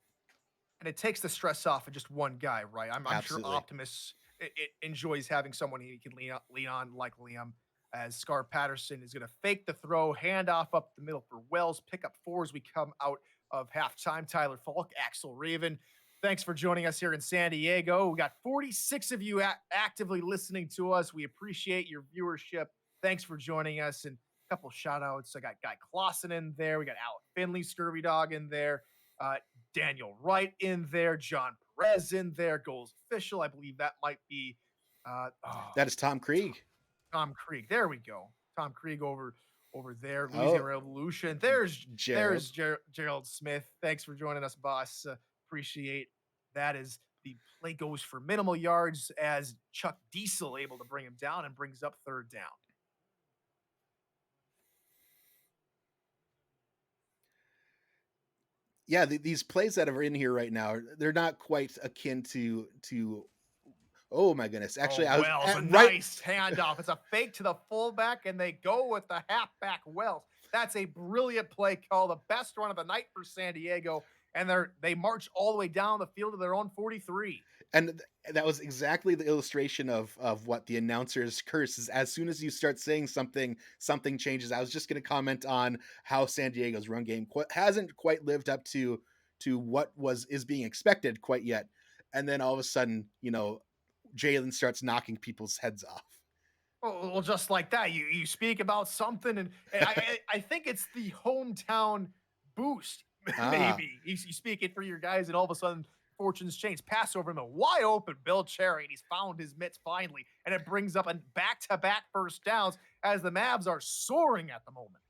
And it takes the stress off of just one guy, right? I'm sure Absolutely. Optimus it enjoys having someone he can lean on like Liam. As Scar Patterson is going to fake the throw, hand off up the middle for Wells, pick up four as we come out of halftime. Tyler Falk, Axel Raven. Thanks for joining us here in San Diego. We got 46 of you actively listening to us. We appreciate your viewership. Thanks for joining us. And a couple shout outs. I got Guy Clausen in there. We got Alec Finley, Scurvy Dog in there. Uh, Daniel Wright in there, John Perez in there, goals official. I believe that might be That is Tom Krieg. Tom Krieg. There we go. Tom Krieg over there. Louisiana Oh, Revolution. There's Gerald. Gerald Smith. Thanks for joining us, boss. Appreciate that. As the play goes for minimal yards, as Chuck Diesel able to bring him down and brings up third down. Yeah, these plays that are in here right now, they're not quite akin to. Oh my goodness! Actually, Oh, I was Wells, a at, right. nice handoff. It's a fake to the fullback, and they go with the halfback Wells. That's a brilliant play call, the best run of the night for San Diego, and they march all the way down the field to their own 43. And that was exactly the illustration of what the announcer's curse is. As soon as you start saying something, something changes. I was just going to comment on how San Diego's run game hasn't quite lived up to what is being expected quite yet. And then all of a sudden, Jalen starts knocking people's heads off. Well, just like that, you speak about something, and I think it's the hometown boost. Ah, Maybe you speak it for your guys, and all of a sudden fortunes change. Pass over him, a wide open Bill Cherry, and he's found his mitts finally, and it brings up a back-to-back first downs as the Mavs are soaring at the moment.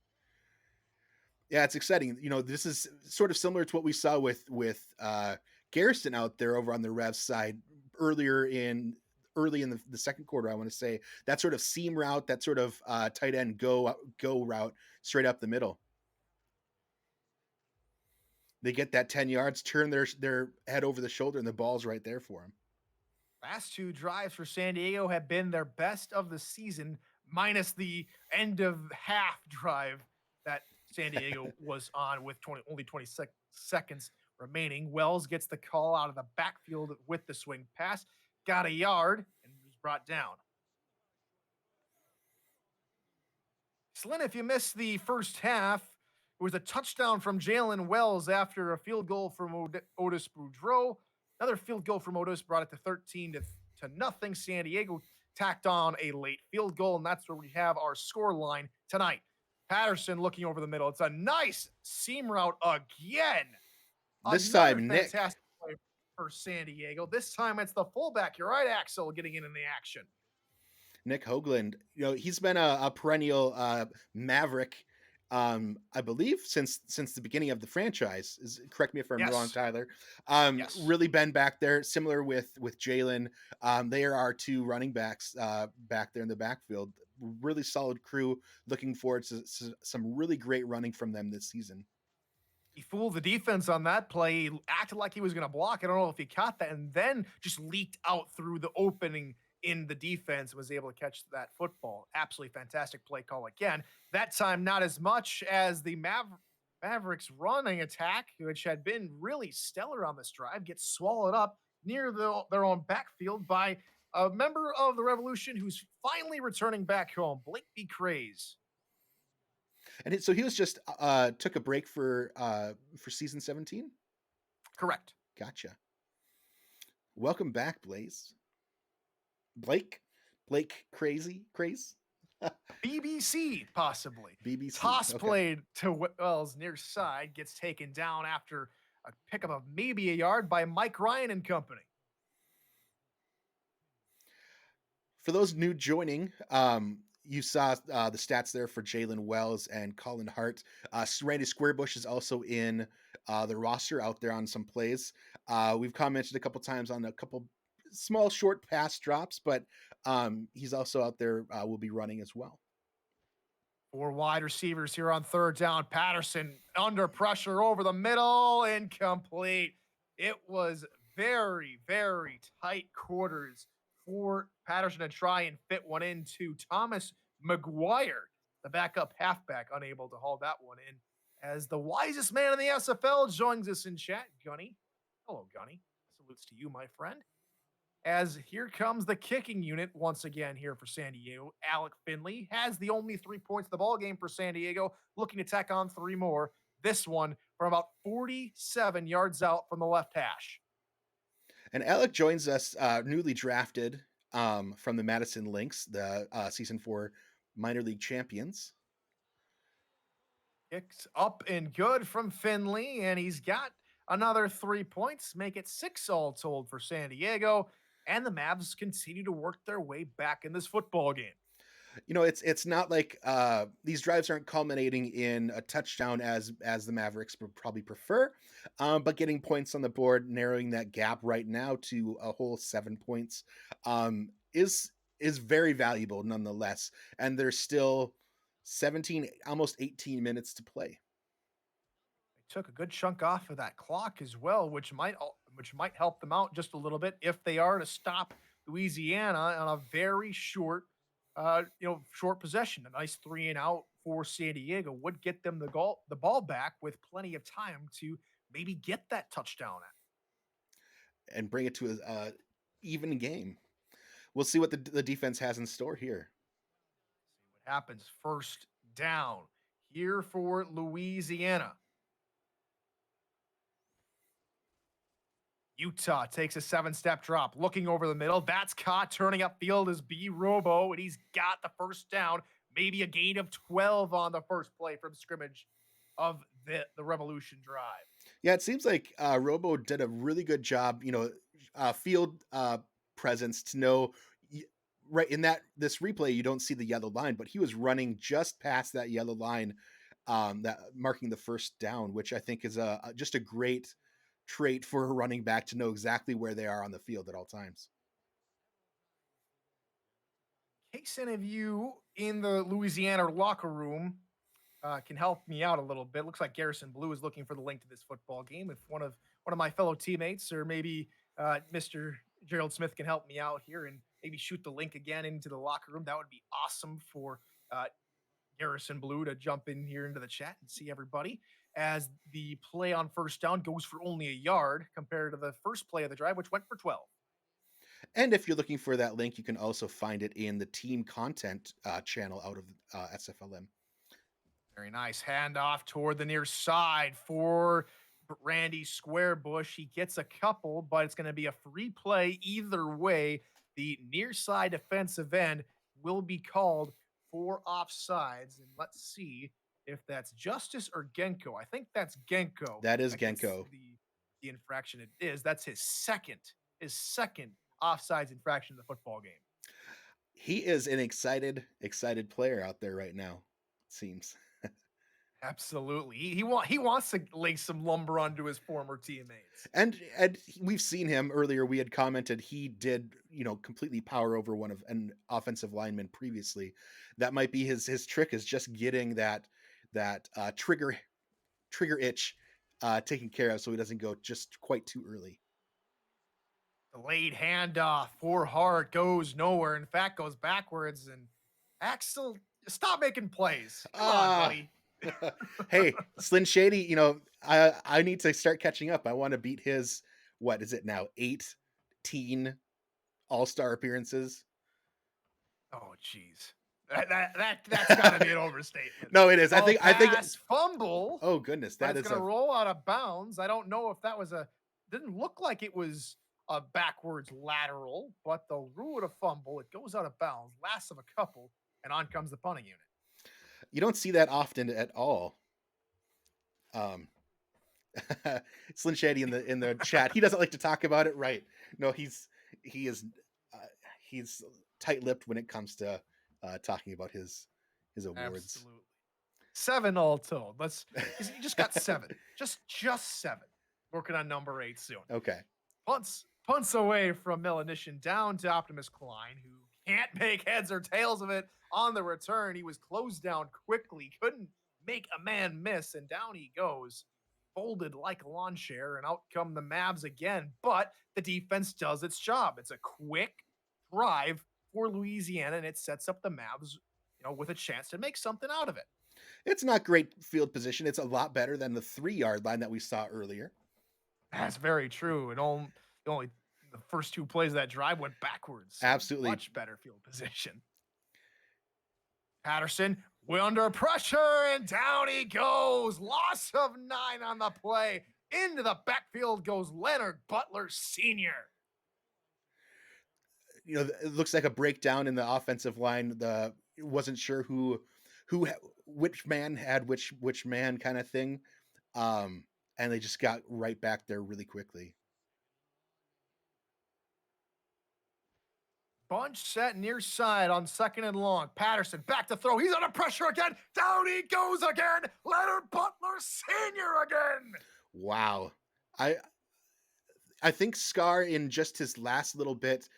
yeah, it's exciting. This is sort of similar to what we saw with Garrison out there over on the Revs side earlier in early in the second quarter. I want to say that sort of seam route, that sort of tight end go route straight up the middle. They get that 10 yards, turn their head over the shoulder, and the ball's right there for them. Last two drives for San Diego have been their best of the season, minus the end of half drive that San Diego was on with only 26 seconds remaining. Wells gets the call out of the backfield with the swing pass, got a yard, and was brought down. Slyn, if you missed the first half, it was a touchdown from Jalen Wells after a field goal from Otis Boudreau. Another field goal from Otis brought it to 13 to nothing. San Diego tacked on a late field goal, and that's where we have our score line tonight. Patterson looking over the middle. It's a nice seam route again. This Another time, Nick. fantastic play for San Diego. This time it's the fullback, your right Axel, getting in the action. Nick Hoagland, he's been a perennial Maverick, I believe, since the beginning of the franchise. Correct me if I'm wrong, Yes. Tyler. Yes. Really been back there, similar with Jalen. They are our two running backs back there in the backfield. Really solid crew. Looking forward to some really great running from them this season. He fooled the defense on that play. He acted like he was going to block. I don't know if he caught that, and then just leaked out through the opening in the defense and was able to catch that football. Absolutely fantastic play call again. That time, not as much as the Mavericks running attack, which had been really stellar on this drive, gets swallowed up near their own backfield by a member of the Revolution who's finally returning back home, Blake B. Craze. And so he was just took a break for season 17. Correct. Gotcha. Welcome back, Blake, craze. BBC, possibly. BBC. Toss Okay. played to Wells near side, gets taken down after a pickup of maybe a yard by Mike Ryan and company. For those new joining, you saw the stats there for Jalen Wells and Colin Hart. Randy Squarebush is also in the roster out there on some plays. We've commented a couple times on a couple small short pass drops, but he's also out there, will be running as well. 4 wide receivers here on third down. Patterson under pressure over the middle, incomplete. It was very, very tight quarters for Patterson to try and fit one into Thomas McGuire, the backup halfback, unable to haul that one in. As the wisest man in the SFL joins us in chat, Gunny. Hello, Gunny. Salutes to you, my friend. As here comes the kicking unit once again here for San Diego. Alec Finley has the only 3 points of the ball game for San Diego, looking to tack on 3 more. This one from about 47 yards out from the left hash. And Alec joins us, newly drafted from the Madison Lynx, the season 4 minor league champions. Kicks up and good from Finley, and he's got another 3 points, make it 6 all told for San Diego. And the Mavs continue to work their way back in this football game. It's not like these drives aren't culminating in a touchdown as the Mavericks would probably prefer, but getting points on the board, narrowing that gap right now to a whole 7 points, is very valuable nonetheless. And there's still 17, almost 18 minutes to play. Took a good chunk off of that clock as well, which might help them out just a little bit if they are to stop Louisiana on a very short, short possession. A nice 3 and out for San Diego would get them the ball back with plenty of time to maybe get that touchdown and bring it to a even game. We'll see what the defense has in store here. See what happens. First down here for Louisiana. Utah takes a 7-step drop, looking over the middle. That's caught. Turning upfield is B. Robo, and he's got the first down. Maybe a gain of 12 on the first play from scrimmage of the Revolution drive. Yeah, it seems like Robo did a really good job, field presence to know right in this replay, you don't see the yellow line, but he was running just past that yellow line, that marking the first down, which I think is just a great trait for a running back to know exactly where they are on the field at all times. In case any of you in the Louisiana locker room can help me out a little bit. Looks like Garrison Blue is looking for the link to this football game. If one of my fellow teammates or maybe Mr. Gerald Smith can help me out here and maybe shoot the link again into the locker room, that would be awesome for uh, Garrison Blue to jump in here into the chat and see everybody. As the play on first down goes for only a yard compared to the first play of the drive, which went for 12. And if you're looking for that link, you can also find it in the team content channel out of SFLM. Very nice handoff toward the near side for Randy Squarebush. He gets a couple, but it's going to be a free play either way. The near side defensive end will be called for offsides. And let's see if that's Justice or Genko. I think that's Genko That is that gets Genko. the infraction. It is. That's his second offsides infraction in the football game. He is an excited player out there right now, it seems. Absolutely. He wants to lay some lumber onto his former teammates. And we've seen him earlier. We had commented he did, completely power over one of an offensive lineman previously. That might be his trick, is just getting that trigger itch taken care of so he doesn't go just quite too early. Delayed handoff for Hart goes nowhere. In fact, goes backwards. And Axel, stop making plays. Come on, buddy. Hey, Slin Shady, I need to start catching up. I want to beat his, what is it now, 18 All-Star appearances. Oh, jeez. That's got to be an overstatement. No, it is. I think fumble. Oh goodness, that is going to roll out of bounds. I don't know if that was didn't look like it was a backwards lateral, but they'll rule it a fumble. It goes out of bounds, last of a couple, and on comes the punting unit. You don't see that often at all. Slin Shady in the chat. He doesn't like to talk about it, right? No, he's tight-lipped when it comes to talking about his awards. Absolutely. 7 all told. You just got 7. just 7. Working on number 8 soon. Okay. Punts away from Melanician down to Optimus Klein, who can't make heads or tails of it on the return. He was closed down quickly, couldn't make a man miss, and down he goes, folded like a lawn chair, and out come the Mavs again. But the defense does its job. It's a quick drive for Louisiana, and it sets up the Mavs, with a chance to make something out of it. It's not great field position. It's a lot better than the 3-yard line that we saw earlier. That's very true. And only the first 2 plays of that drive went backwards. So absolutely. Much better field position. Patterson, we're under pressure, and down he goes. Loss of 9 on the play. Into the backfield goes Leonard Butler Sr. It looks like a breakdown in the offensive line. Wasn't sure which man had which man kind of thing. And they just got right back there really quickly. Bunch set near side on 2nd and long. Patterson back to throw. He's under pressure again. Down he goes again. Leonard Butler Sr. again. Wow. I think Scar, in just his last little bit,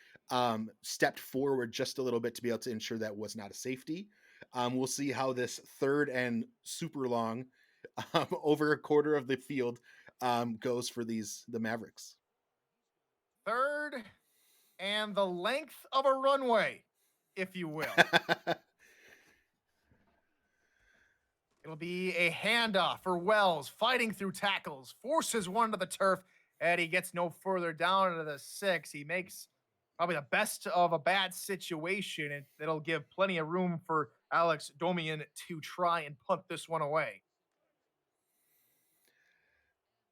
stepped forward just a little bit to be able to ensure that was not a safety. We'll see how this 3rd and super long, over a quarter of the field, goes for the Mavericks. 3rd and the length of a runway, if you will. It'll be a handoff for Wells, fighting through tackles, forces one to the turf, and he gets no further down into the 6. He makes probably the best of a bad situation, and it'll give plenty of room for Alex Domian to try and punt this one away.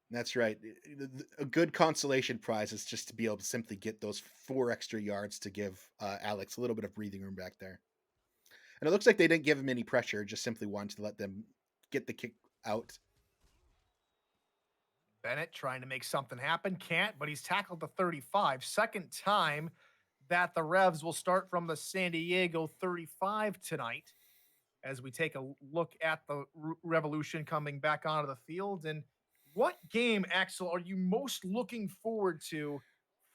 That's right. A good consolation prize is just to be able to simply get those 4 extra yards to give Alex a little bit of breathing room back there. And it looks like they didn't give him any pressure, just simply wanted to let them get the kick out. Bennett trying to make something happen. Can't, but he's tackled the 35. Second time that the Revs will start from the San Diego 35 tonight, as we take a look at the Revolution coming back onto the field. And What game, Axel, are you most looking forward to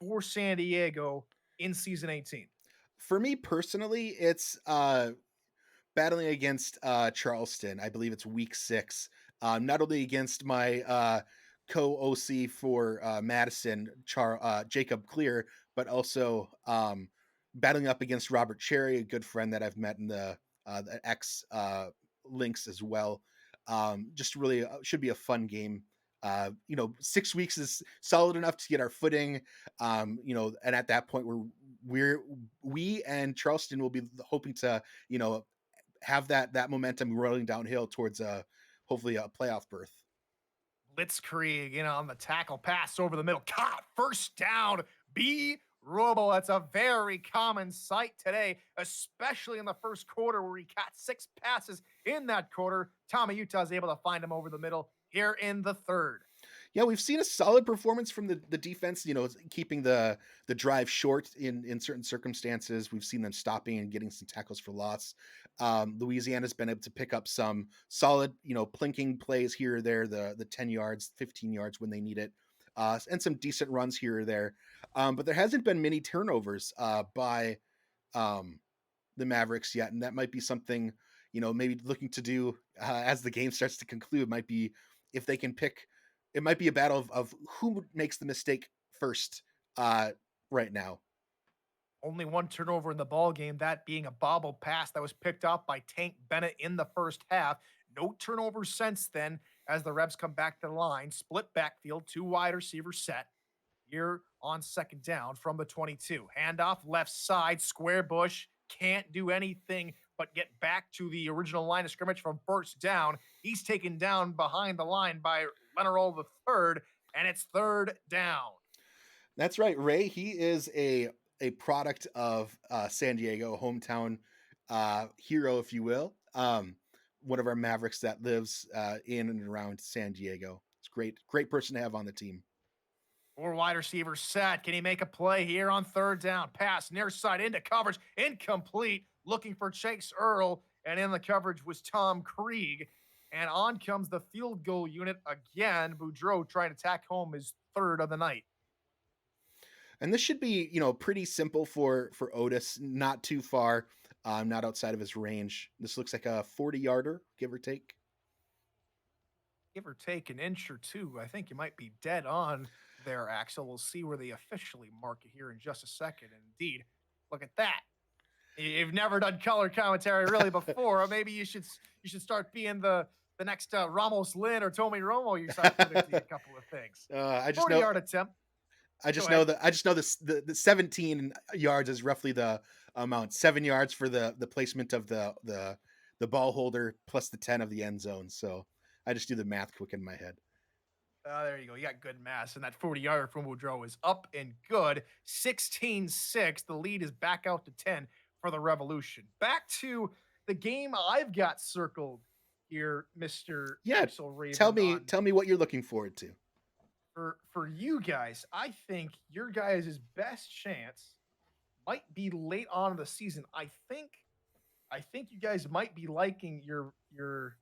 for San Diego in season 18? For me personally, it's battling against Charleston. I believe it's week 6. Not only against my co OC for Madison, Jacob Clear, but also battling up against Robert Cherry, a good friend that I've met in the X links as well. Just really should be a fun game. 6 weeks is solid enough to get our footing. And at that point, we and Charleston will be hoping to, have that momentum rolling downhill towards hopefully a playoff berth. Blitzkrieg, on the tackle pass over the middle. Caught first down. B Robo. That's a very common sight today, especially in the first quarter where he caught 6 passes in that quarter. Tommy Utah is able to find him over the middle here in the third. Yeah, we've seen a solid performance from the defense, keeping the drive short in certain circumstances. We've seen them stopping and getting some tackles for loss. Louisiana's been able to pick up some solid, plinking plays here or there, the 10 yards, 15 yards when they need it. And some decent runs here or there. But there hasn't been many turnovers by um, the Mavericks yet, and that might be something, maybe looking to do as the game starts to conclude. Might be if they can pick. It might be a battle of who makes the mistake first uh, right now. Only one turnover in the ball game, that being a bobble pass that was picked up by Tank Bennett in the first half. No turnovers since then as the Rebs come back to the line. Split backfield, 2 wide receiver set. Here on second down from the 22. Handoff left side, square bush. Can't do anything but get back to the original line of scrimmage from first down. He's taken down behind the line by Leonard the third, and it's third down. That's right, Ray. He is a product of San Diego, hometown hero, if you will. One of our Mavericks that lives in and around San Diego. It's great person to have on the team. 4 wide receivers set. Can he make a play here on third down? Pass near side into coverage. Incomplete. Looking for Chase Earl. And in the coverage was Tom Krieg. And on comes the field goal unit again. Boudreaux trying to tack home his third of the night. And this should be, pretty simple for Otis. Not too far, not outside of his range. This looks like a 40-yarder, give or take. Give or take an inch or two. I think you might be dead on there, Axel. We'll see where they officially mark it here in just a second. And indeed, look at that. You've never done color commentary really before. Or maybe you should start being the next Ramos Lynn or Tommy Romo. You start predicting a couple of things. I just 40 know yard attempt. I just know that the 17 yards is roughly the amount. 7 yards for the placement of the ball holder plus the 10 of the end zone. So I just do the math quick in my head. There you go. You got good mass. And that 40-yarder from Woodrow is up and good. 16-6. The lead is back out to 10 for the Revolution. Back to the game I've got circled here, Mr. Yeah, Axel Raven. tell me what you're looking forward to. For you guys, I think your guys' best chance might be late on in the season. I think you guys might be liking your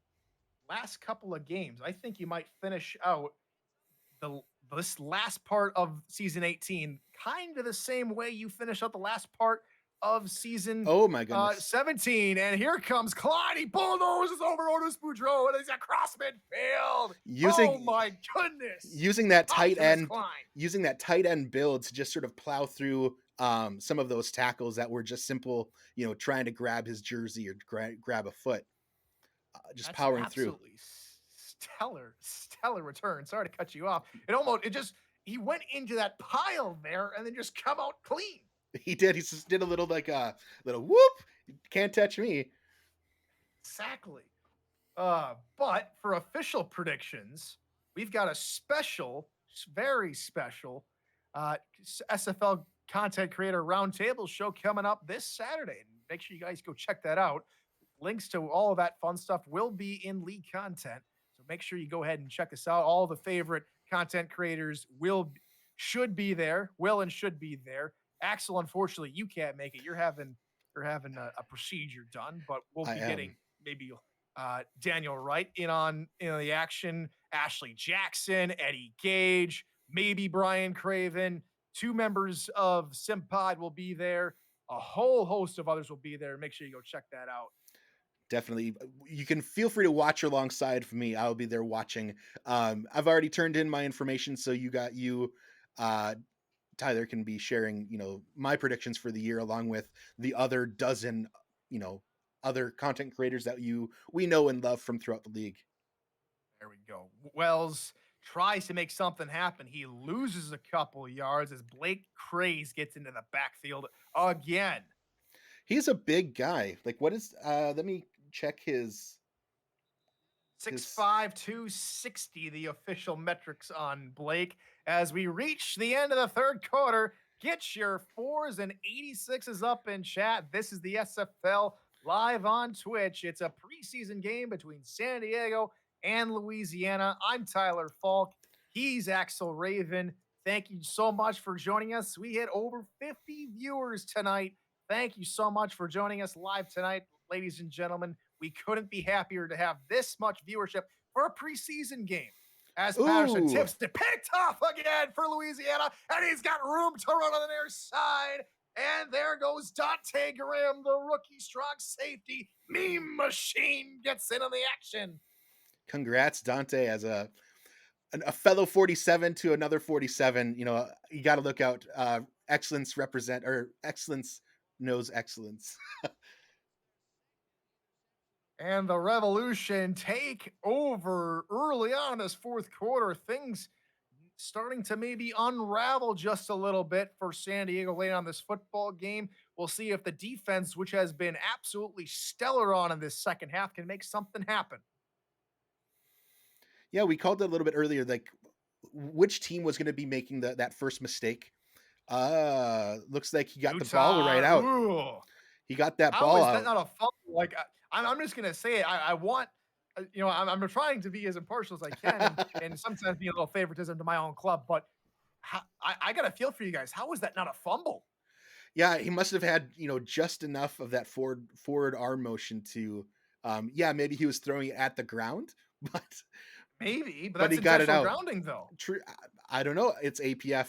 last couple of games. I think you might finish out the this last part of season 18 kind of the same way you finish out the last part of season Oh my goodness. 17. And here comes Clyde. He bulldozes over Otis Boudreaux, and he's across midfield. Oh my goodness. Using that tight end, Klein. using that tight end build to just sort of plow through some of those tackles that were just simple, trying to grab his jersey or grab a foot. Just That's powering through. absolutely stellar return. Sorry to cut you off. He went into that pile there and then just come out clean. He did. He just did a little little whoop. Can't touch me. Exactly. But for official predictions, we've got a special, very special SFL content creator roundtable show coming up this Saturday. And make sure you guys go check that out. Links to all of that fun stuff will be in league content. So make sure you go ahead and check us out. All the favorite content creators should be there. Will and should be there. Axel, unfortunately, you can't make it. You're having a procedure done, but we'll be getting maybe Daniel Wright in on the action Ashley Jackson, Eddie Gage, maybe Brian Craven. Two members of Simpod will be there. A whole host of others will be there. Make sure you go check that out. Definitely. You can feel free to watch alongside of me. I'll be there watching. I've already turned in my information, so uh, Tyler can be sharing, my predictions for the year along with the other dozen, you know, other content creators that we know and love from throughout the league. There we go. Wells tries to make something happen. He loses a couple yards as Blake Craze gets into the backfield again. He's a big guy. Like what is let me check his 6'5", 260, the official metrics on Blake. As we reach the end of the third quarter, get your 4s and 86s up in chat. This is the SFL live on Twitch. It's a preseason game between San Diego and Louisiana. I'm Tyler Falk. He's Axel Raven. Thank you so much for joining us. We hit over 50 viewers tonight. Thank you so much for joining us live tonight, ladies and gentlemen. We couldn't be happier to have this much viewership for a preseason game. As Patterson Ooh, tips to picked off again for Louisiana, and he's got room to run on the near side. And there goes Dante Graham, the rookie strong safety. Meme machine gets in on the action. congrats Dante as a fellow 47 to another 47. You got to look out. Excellence knows excellence. And the Revolution take over early on in this fourth quarter. Things starting to maybe unravel just a little bit for San Diego late on this football game. We'll see if the defense, which has been absolutely stellar on in this second half, can make something happen. Yeah, we called it a little bit earlier, like which team was going to be making that first mistake. Looks like he got the ball right Utah, out. ooh, He got that how ball is that out. not a fumble? Like I'm just gonna say it. I want, I'm trying to be as impartial as I can, and sometimes be a little favoritism to my own club, but I got a feel for you guys. How is that not a fumble? Yeah, he must have had, just enough of that forward arm motion to yeah, maybe he was throwing it at the ground, but Maybe, but but that's he got it intentional out. grounding, though. True. I don't know. It's APF.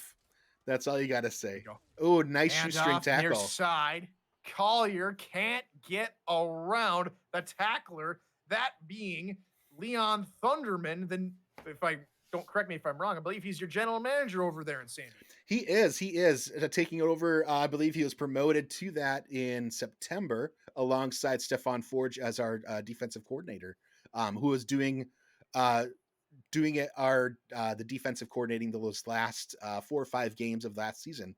That's all you got to There you say. go. Oh, nice shoestring Handoff near tackle. side. Collier can't get around the tackler, that being Leon Thunderman. Then, if I don't correct me if I'm wrong, I believe he's your general manager over there in San Diego. He is taking it over. I believe he was promoted to that in September alongside Stefan Forge as our defensive coordinator, who was uh, doing it the defensive coordinating those last 4 or 5 games of last season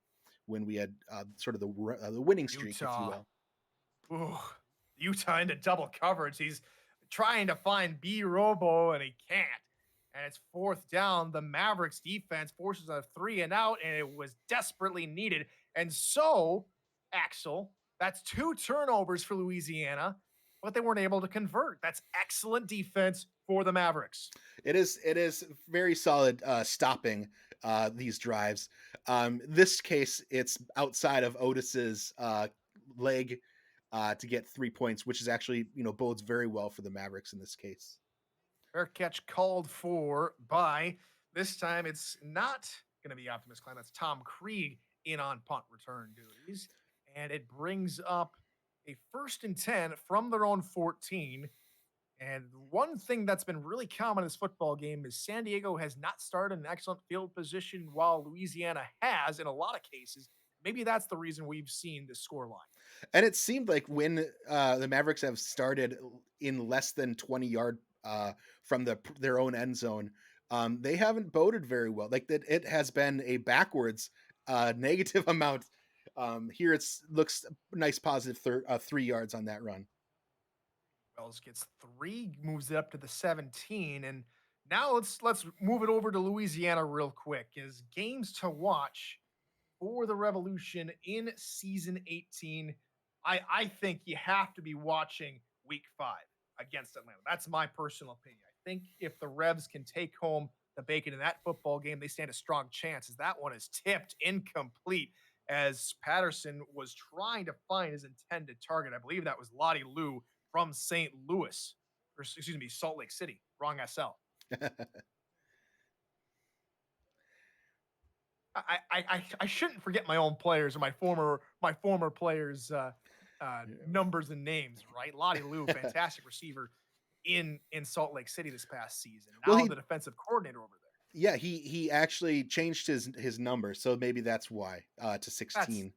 when we had sort of the winning streak, if you Utah. will. Ooh, Utah into double coverage. He's trying to find B Robo and he can't. And it's fourth down. The Mavericks defense forces a 3 and out, and it was desperately needed. And so, Axel, that's 2 turnovers for Louisiana, but they weren't able to convert. That's excellent defense for the Mavericks. It is very solid stopping these drives. This case, it's outside of Otis's leg to get 3 points, which is actually bodes very well for the Mavericks in this case. Fair catch called for by, this time it's not going to be Optimus Climb. That's Tom Krieg in on punt return duties. And it brings up a 1st and 10 from their own 14. And one thing that's been really common in this football game is San Diego has not started an excellent field position while Louisiana has in a lot of cases. Maybe that's the reason we've seen this score line. And it seemed like when the Mavericks have started in less than 20-yard from their own end zone, they haven't boded very well. Like that, it has been a backwards negative amount. Here it's looks nice positive 3 yards on that run. Wells gets 3, moves it up to the 17, and now let's move it over to Louisiana real quick. Is games to watch for the Revolution in season 18. I think you have to be watching week 5 against Atlanta. That's my personal opinion. I think if the Revs can take home the bacon in that football game, they stand a strong chance as that one is tipped incomplete as Patterson was trying to find his intended target. I believe that was Lottie Lou from St. Louis, or excuse me, Salt Lake City. Wrong SL. I shouldn't forget my own players or my former players numbers and names, right? Lottie Lou, fantastic receiver in Salt Lake City this past season. Well, Now the defensive coordinator over there. yeah, he actually changed his number, so maybe that's why to That's 16.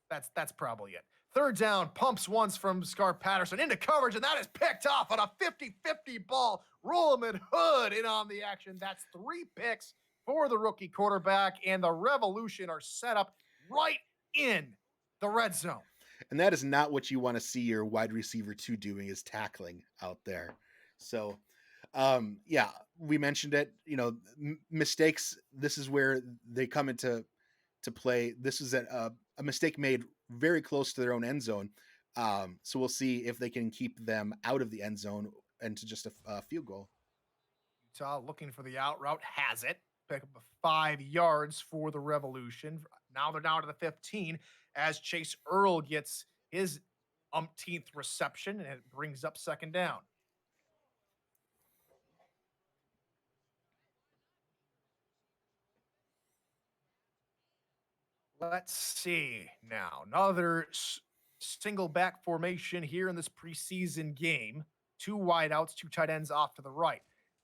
that's probably it. Third down, pumps once from Scar Patterson into coverage, and that is picked off on a 50-50 ball. Rollman Hood in on the action. That's 3 picks for the rookie quarterback, and the Revolution are set up right in the red zone. And that is not what you want to see your wide receiver 2 doing, is tackling out there. So, yeah, we mentioned it, mistakes, this is where they come into to play. This is a mistake made very close to their own end zone. So we'll see if they can keep them out of the end zone and to just a field goal. Utah looking for the out route, has it. Pick up 5 yards for the Revolution. Now they're down to the 15 as Chase Earl gets his umpteenth reception, and it brings up second down. Let's see now. Another single back formation here in this preseason game. 2 wideouts, 2 tight ends off to the right.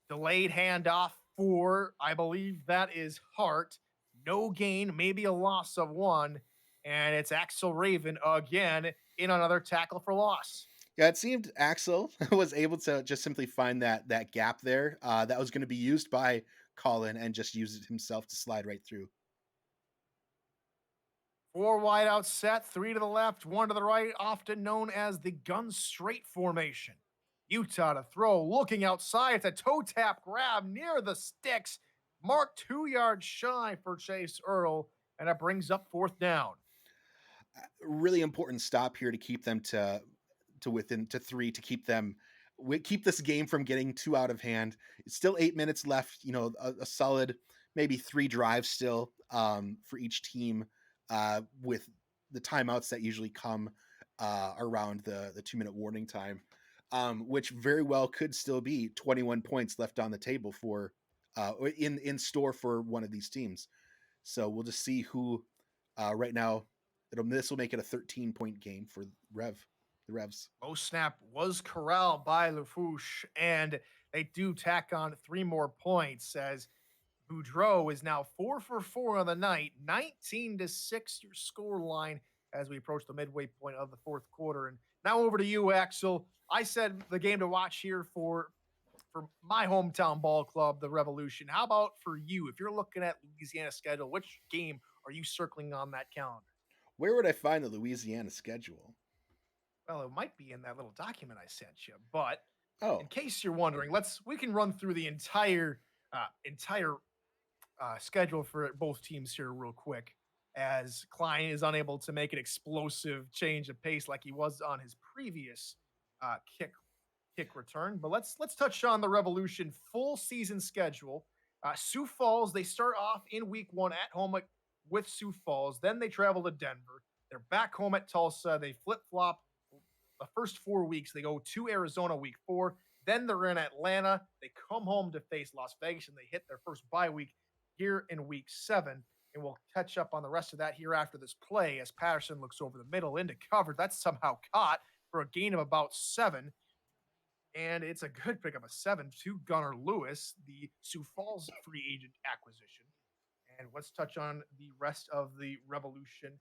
Delayed handoff for, I believe that is Hart. No gain, maybe a loss of 1. And it's Axel Raven again in another tackle for loss. Yeah, it seemed Axel was able to just simply find that gap there that was going to be used by Colin and just use it himself to slide right through. 4 wideouts set, 3 to the left, 1 to the right, often known as the gun straight formation. Utah to throw, looking outside. It's a toe tap grab near the sticks. Mark 2 yards shy for Chase Earl, and that brings up fourth down. Really important stop here to keep them to within to 3 to keep them keep this game from getting too out of hand. It's still 8 minutes left, a solid maybe 3 drives still for each team with the timeouts that usually come around the 2-minute warning time, which very well could still be 21 points left on the table for in store for one of these teams. So we'll just see who right now. This will make it a 13-point game for the Revs. Snap was corralled by Lafouche, and they do tack on 3 more points as Boudreaux is now 4 for 4 on the night, 19-6 your score line as we approach the midway point of the fourth quarter. And now over to you, Axel. I said the game to watch here for my hometown ball club, the Revolution. How about for you? If you're looking at Louisiana's schedule, which game are you circling on that calendar? Where would I find the Louisiana schedule? Well, it might be in that little document I sent you, but in Oh, case you're wondering, we can run through the entire schedule for both teams here real quick. As Klein is unable to make an explosive change of pace like he was on his previous kick return. But let's touch on the Revolution full season schedule. Sioux Falls, they start off in week 1 at home with Sioux Falls. Then they travel to Denver. They're back home at Tulsa. They flip flop the first 4 weeks. They go to Arizona week 4. Then they're in Atlanta. They come home to face Las Vegas, and they hit their first bye week here in week 7. And we'll catch up on the rest of that here after this play as Patterson looks over the middle into cover. That's somehow caught for a gain of about 7. And it's a good pick of a 7 to Gunnar Lewis, the Sioux Falls free agent acquisition. And let's touch on the rest of the Revolution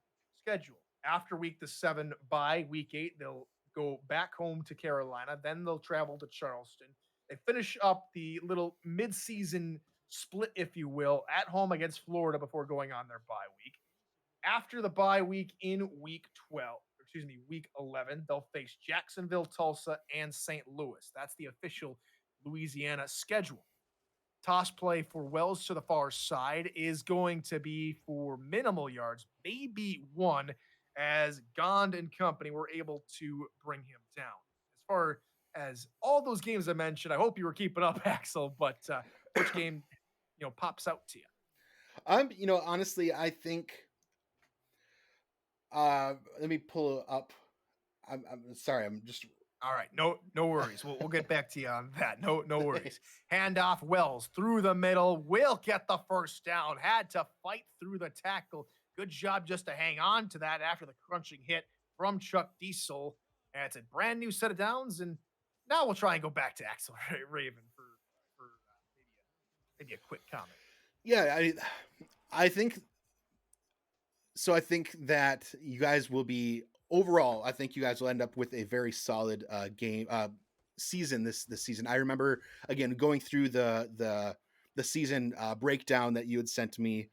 schedule. After the 7 by week 8, they'll go back home to Carolina. Then they'll travel to Charleston. They finish up the little midseason split, if you will, at home against Florida before going on their bye week. After the bye week in week 11, they'll face Jacksonville, Tulsa, and St. Louis. That's the official Louisiana schedule. Toss play for Wells to the far side is going to be for minimal yards, maybe 1, as Gond and company were able to bring him down. As far as all those games I mentioned, I hope you were keeping up, Axel, but which game, pops out to you? honestly, I think let me pull up. I'm sorry, I'm just All right, no worries. We'll get back to you on that. No worries. Handoff Wells through the middle. Will get the first down. Had to fight through the tackle. Good job just to hang on to that after the crunching hit from Chuck Diesel. And it's a brand new set of downs. And now we'll try and go back to Axel Raven for maybe a quick comment. Yeah, I think so. I think that you guys will be overall. I think you guys will end up with a very solid game season this season. I remember again going through the season breakdown that you had sent me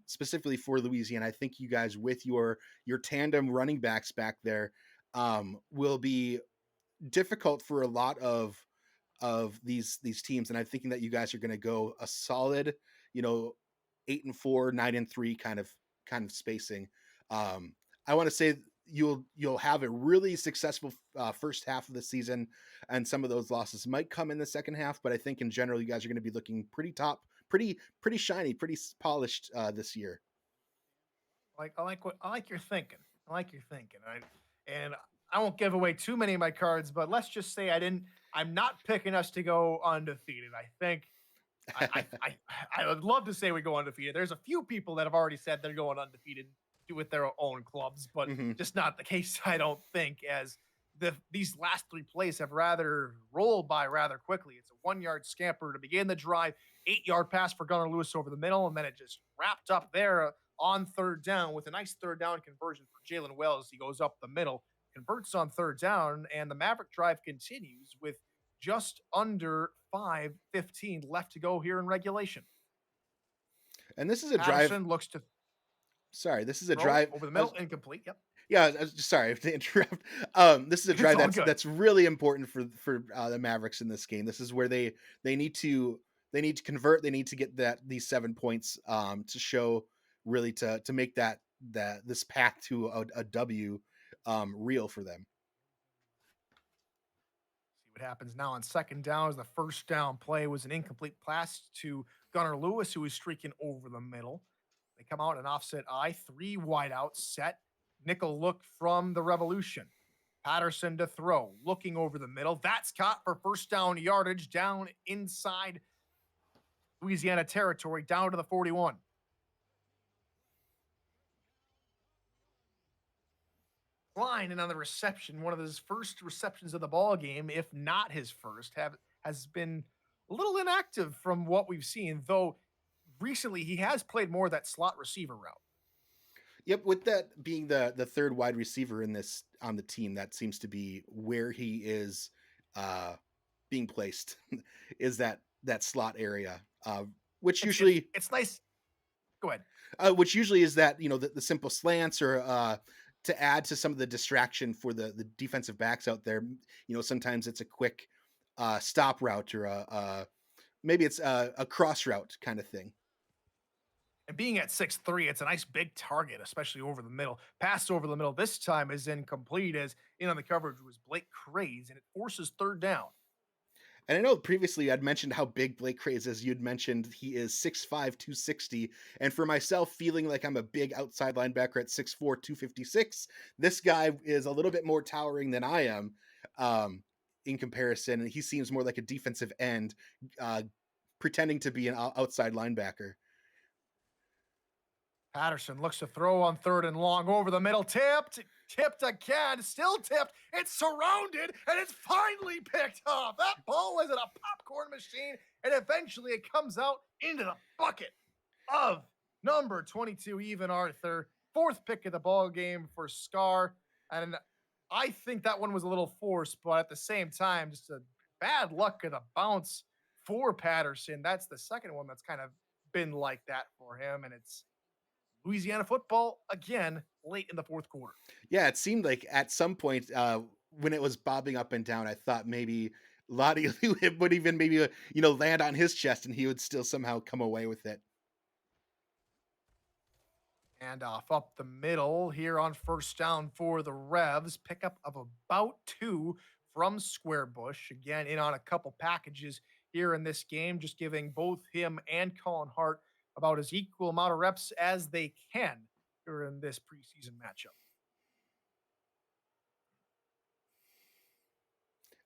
specifically for Louisiana. I think you guys with your tandem running backs back there will be difficult for a lot of these teams, and I'm thinking that you guys are going to go a solid, you know, 8-4, 9-3 kind of spacing. I want to say you'll have a really successful first half of the season, and some of those losses might come in the second half. But I think in general, you guys are going to be looking pretty top, pretty shiny, pretty polished this year. I like your thinking. I like your thinking. And I won't give away too many of my cards, but let's just say I'm not picking us to go undefeated. I think I would love to say we go undefeated. There's a few people that have already said they're going undefeated with their own clubs, but Hmm. just not the case. I don't think, as these last three plays have rather rolled by rather quickly. It's a 1 yard scamper to begin the drive, 8 yard pass for Gunnar Lewis over the middle, and then it just wrapped up there on third down with a nice third down conversion for Jalen Wells. He goes up the middle, converts on third down, and the Maverick drive continues with just under 5:15 left to go here in regulation. And this is a drive. Patterson looks to Sorry, this is a throw drive. over the middle, incomplete. Yep, Yeah, I was just sorry to interrupt. This is a it's drive all good. that's really important for the Mavericks in this game. This is where they need to they need to convert. They need to get these 7 points to show really to make that this path to a W real for them. See what happens now on second down as the first down play was an incomplete pass to Gunnar Lewis, who was streaking over the middle. They come out an offset I, three wideouts set, nickel look from the Revolution. Patterson to throw, looking over the middle. That's caught for first down yardage down inside Louisiana territory, down to the 41. Klein and on the reception, one of his first receptions of the ball game, if not his first, have has been a little inactive from what we've seen. Though recently he has played more of that slot receiver route. Yep, with that being the third wide receiver in this on the team, that seems to be where he is uh, being placed. Is that slot area, which It's usually it's nice. Go ahead. which usually is that the simple slants or to add to some of the distraction for the defensive backs out there. Sometimes it's a quick stop route or maybe it's a cross route kind of thing. And being at 6'3", it's a nice big target, especially over the middle. Pass over the middle this time is incomplete, as in on the coverage was Blake Craze, and it forces third down. And I know previously I'd mentioned how big Blake Craze is. You'd mentioned he is 6'5", 260. And for myself, feeling like I'm a big outside linebacker at 6'4", 256, this guy is a little bit more towering than I am um, in comparison. And he seems more like a defensive end, uh, pretending to be an outside linebacker. Patterson looks to throw on third and long over the middle. Tipped again, still tipped. It's surrounded, and it's finally picked off. That ball is in a popcorn machine, and eventually it comes out into the bucket of number 22, Even Arthur. Fourth pick of the ball game for Scar. And I think that one was a little forced, but at the same time, just a bad luck of the bounce for Patterson. That's the second one that's kind of been like that for him, and it's Louisiana football again late in the fourth quarter. Yeah, it seemed like at some point when it was bobbing up and down, I thought maybe Lottie would even maybe land on his chest and he would still somehow come away with it. And off up the middle here on first down for the Revs. Pickup of about two from Square Bush. Again, in on a couple packages here in this game, just giving both him and Colin Hart about as equal amount of reps as they can during this preseason matchup.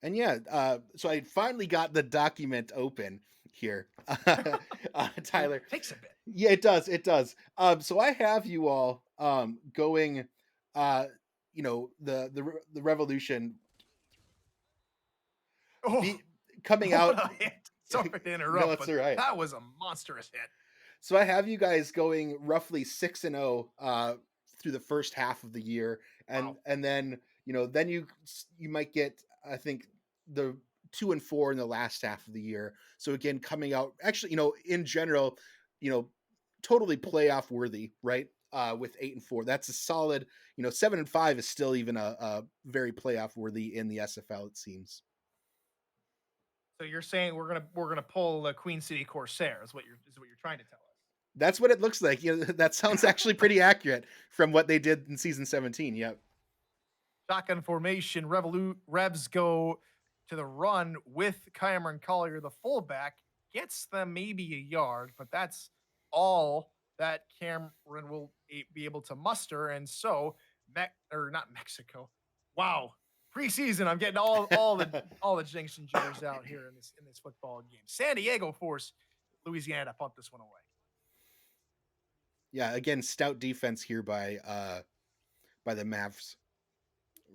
And yeah, so I finally got the document open here, Tyler. Takes a bit. Yeah, it does. It does. So I have you all going, uh, the revolution Oh, be coming what out. a hit. Sorry to No, interrupt, it's but all right. that was a monstrous hit. So I have you guys going roughly 6-0 through the first half of the year, Wow. and then then you might get, I think, the 2-4 in the last half of the year. So again, coming out actually, in general, you know, totally playoff worthy, right? With 8-4, that's a solid. 7-5 is still even a very playoff worthy in the SFL. It seems. So you're saying we're gonna pull the Queen City Corsair is what you're trying to tell That's what it looks like. That sounds actually us. pretty accurate from what they did in season 17. Yep. Shotgun formation. Revs go to the run with Cameron Collier, the fullback, gets them maybe a yard, but that's all that Cameron will be able to muster. And so, or not Mexico. Wow, preseason. I'm getting all the jinx and jitters out here in this football game. San Diego force Louisiana to punt this one away. Yeah, again, stout defense here by the Mavs,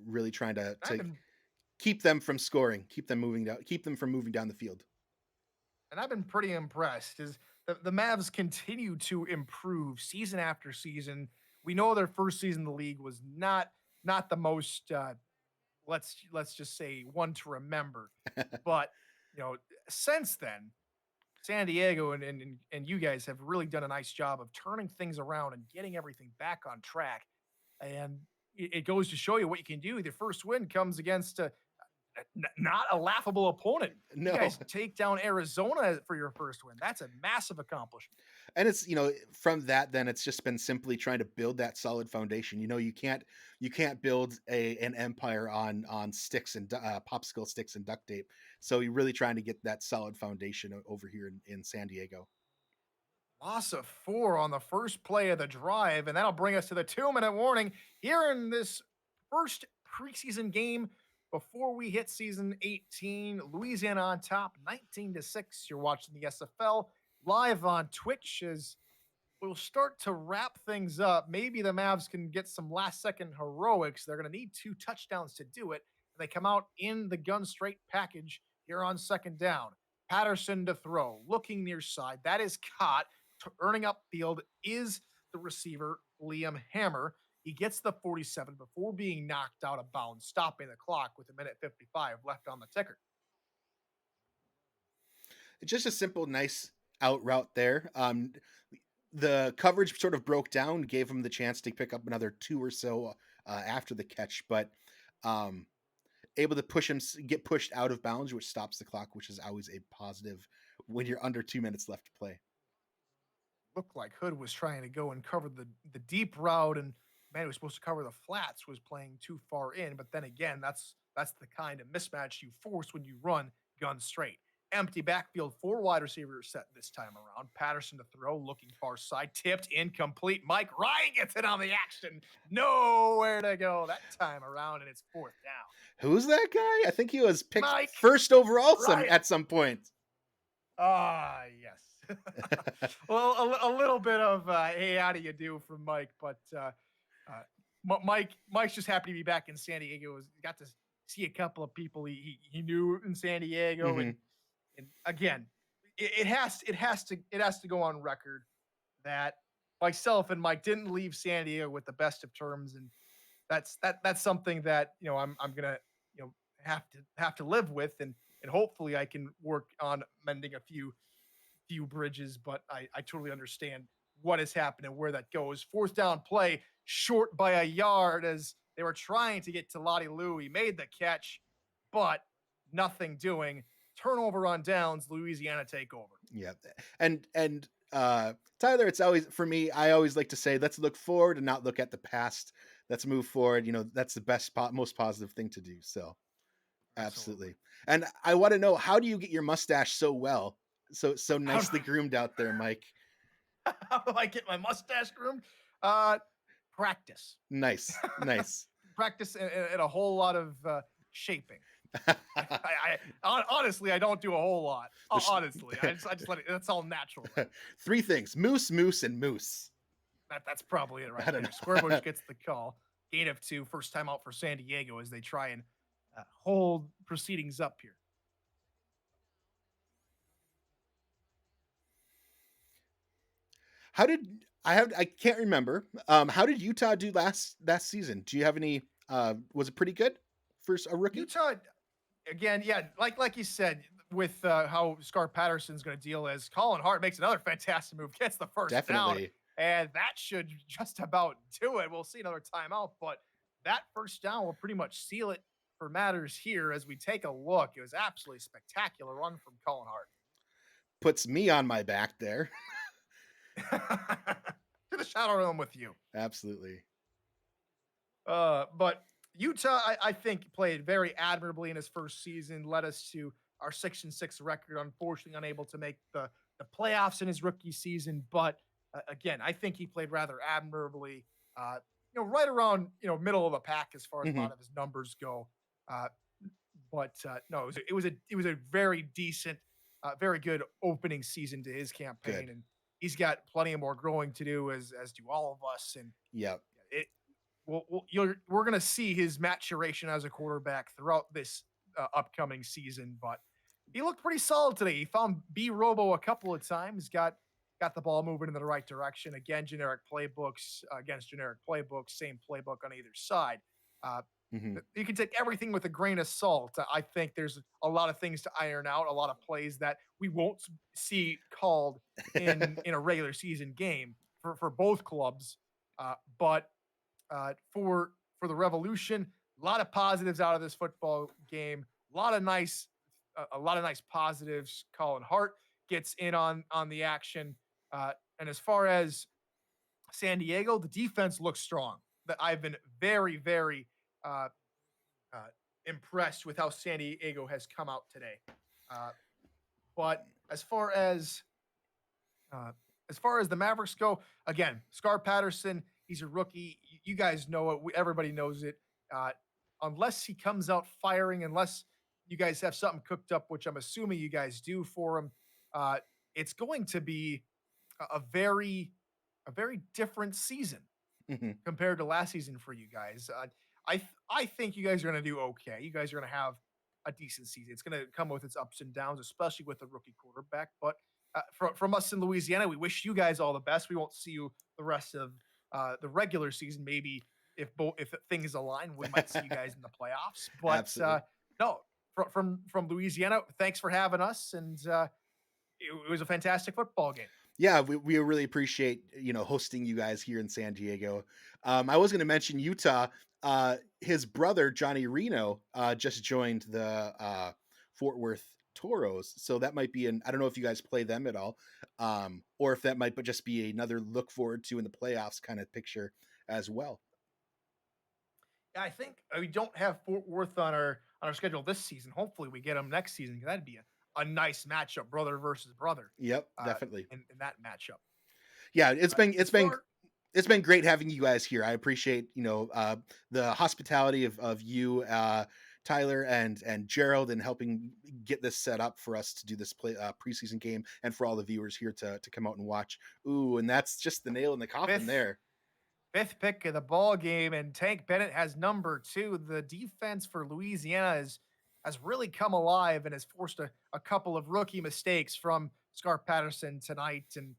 really trying to I've been keep them from scoring, keep them from moving down the field. and I've been pretty impressed. Is the Mavs continue to improve season after season. We know their first season in the league was not the most let's just say one to remember, but since then San Diego and you guys have really done a nice job of turning things around and getting everything back on track. And it goes to show you what you can do. The first win comes against not a laughable opponent. You No. guys take down Arizona for your first win. That's a massive accomplishment. And it's, from that, then it's just been simply trying to build that solid foundation. You can't build an empire on sticks and popsicle sticks and duct tape. So you're really trying to get that solid foundation over here in San Diego. Loss of 4 on the first play of the drive, and that'll bring us to the 2-minute warning here in this first preseason game before we hit season 18. Louisiana on top, 19-6. You're watching the SFL live on Twitch as we'll start to wrap things up. Maybe the Mavs can get some last second heroics. They're going to need 2 touchdowns to do it. They come out in the gun straight package here on second down. Patterson to throw, looking near side. That is caught. Earning up field is the receiver, Liam Hammer. He gets the 47 before being knocked out of bounds, stopping the clock with a minute 55 left on the ticker. It's just a simple, nice out route there. The coverage sort of broke down, gave him the chance to pick up another two or so after the catch, but um, able to get pushed out of bounds, which stops the clock, which is always a positive when you're under 2 minutes left to play. Looked like Hood was trying to go and cover the deep route, and man who was supposed to cover the flats was playing too far in. But then again, that's the kind of mismatch you force when you run gun straight. Empty backfield, 4 wide receivers set this time around. Patterson to throw, looking far side, tipped, incomplete. Mike Ryan gets it on the action. Nowhere to go that time around, and it's fourth down. Who's that guy? I think he was picked Mike first overall Ryan. at some point. Ah, yes. Well, a little bit of hey, how do you do from Mike, but Mike's just happy to be back in San Diego. Got to see a couple of people he knew in San Diego, Mhm. and again, it has to go on record that myself and Mike didn't leave San Diego with the best of terms, and that's something that I'm gonna have to live with, and hopefully I can work on mending a few bridges, but I totally understand what has happened and where that goes. Fourth down play, short by a yard as they were trying to get to Lottie Lou. He made the catch, but nothing doing. Turnover on downs, Louisiana take over. Yeah. Tyler, it's always for me, I always like to say, let's look forward and not look at the past. Let's move forward. That's the most positive thing to do. So Absolutely. absolutely. And I want to know, how do you get your mustache so well? So How do, nicely groomed out there, Mike. how do I get my mustache groomed? Practice. Nice. Nice. Practice and a whole lot of shaping. Honestly, I don't do a whole lot. Honestly, I just let it. That's all natural right there. Three things: moose, moose, and moose. That's probably it I right don't there. know. Squarebush gets the call. Gain of two, first time out for San Diego as they try and hold proceedings up here. How did I can't remember. How did Utah do last season? Do you have any was it pretty good for a rookie? Utah again, yeah, like you said, with how Scar Patterson's going to deal as Colin Hart makes another fantastic move, gets the first down, Definitely. and that should just about do it. We'll see another timeout, but that first down will pretty much seal it for matters here as we take a look. It was absolutely spectacular run from Colin Puts me on my back there. Hart. To the shadow realm with you. Absolutely. But Utah, I think, played very admirably in his first season, led us to our 6-6 record. Unfortunately, unable to make the playoffs in his rookie season. But again, I think he played rather admirably. Uh, right around middle of the pack as far as a lot Mhm. of his numbers go. Uh, but no, it was a very decent, very good opening season to his campaign, Good. and he's got plenty of more growing to do as do all of us. And Yep. it we're going to see his maturation as a quarterback throughout this upcoming season. But he looked pretty solid today. He found B Robo a couple of times, got the ball moving in the right direction. Again, generic playbooks against generic playbooks, same playbook on either side. Uh, Mhm. you can take everything with a grain of salt. I think there's a lot of things to iron out, a lot of plays that we won't see called in a regular season game for both clubs. But for the Revolution. A lot of positives out of this football game. A lot of nice positives. Colin Hart gets in on the action. And as far as San Diego, the defense looks strong. That I've been very, very uh, uh, impressed with how San Diego has come out today. Uh, but uh, as far as the Mavericks go, again, Scar Patterson, he's a rookie. You guys know it. Everybody knows it. Uh, unless he comes out firing, unless you guys have something cooked up, which I'm assuming you guys do for him, uh, it's going to be a very different season Mhm. compared to last season for you guys. I think you guys are going to do okay. You guys are going to have a decent season. It's going to come with its ups and downs, especially with the rookie quarterback. But from us in Louisiana, we wish you guys all the best. We won't see you the rest of the regular season. Maybe if things align, we might see you guys in the playoffs. But Absolutely. no, from Louisiana, thanks for having us, and it was a fantastic football game. Yeah, we really appreciate hosting you guys here in San Diego. I was going to mention Utah. His brother Johnny Reno just joined the Fort Worth Toros, so that might be an I don't know if you guys play them at all, or if that might but just be another look forward to in the playoffs kind of picture as well. I think we don't have Fort Worth on our schedule this season. Hopefully, we get them next season. 'Cause that'd be a nice matchup, brother versus brother, Yep, definitely. in that matchup. Yeah, it's been As it's been far it's been great having you guys here. I appreciate the hospitality of you, Tyler and Gerald, and helping get this set up for us to do this preseason game, and for all the viewers here to come out and watch. Ooh, and that's just the nail in the coffin fifth there. fifth pick of the ball game, and Tank Bennett has number two. The defense for Louisiana has really come alive and has forced a couple of rookie mistakes from Scar Patterson tonight, and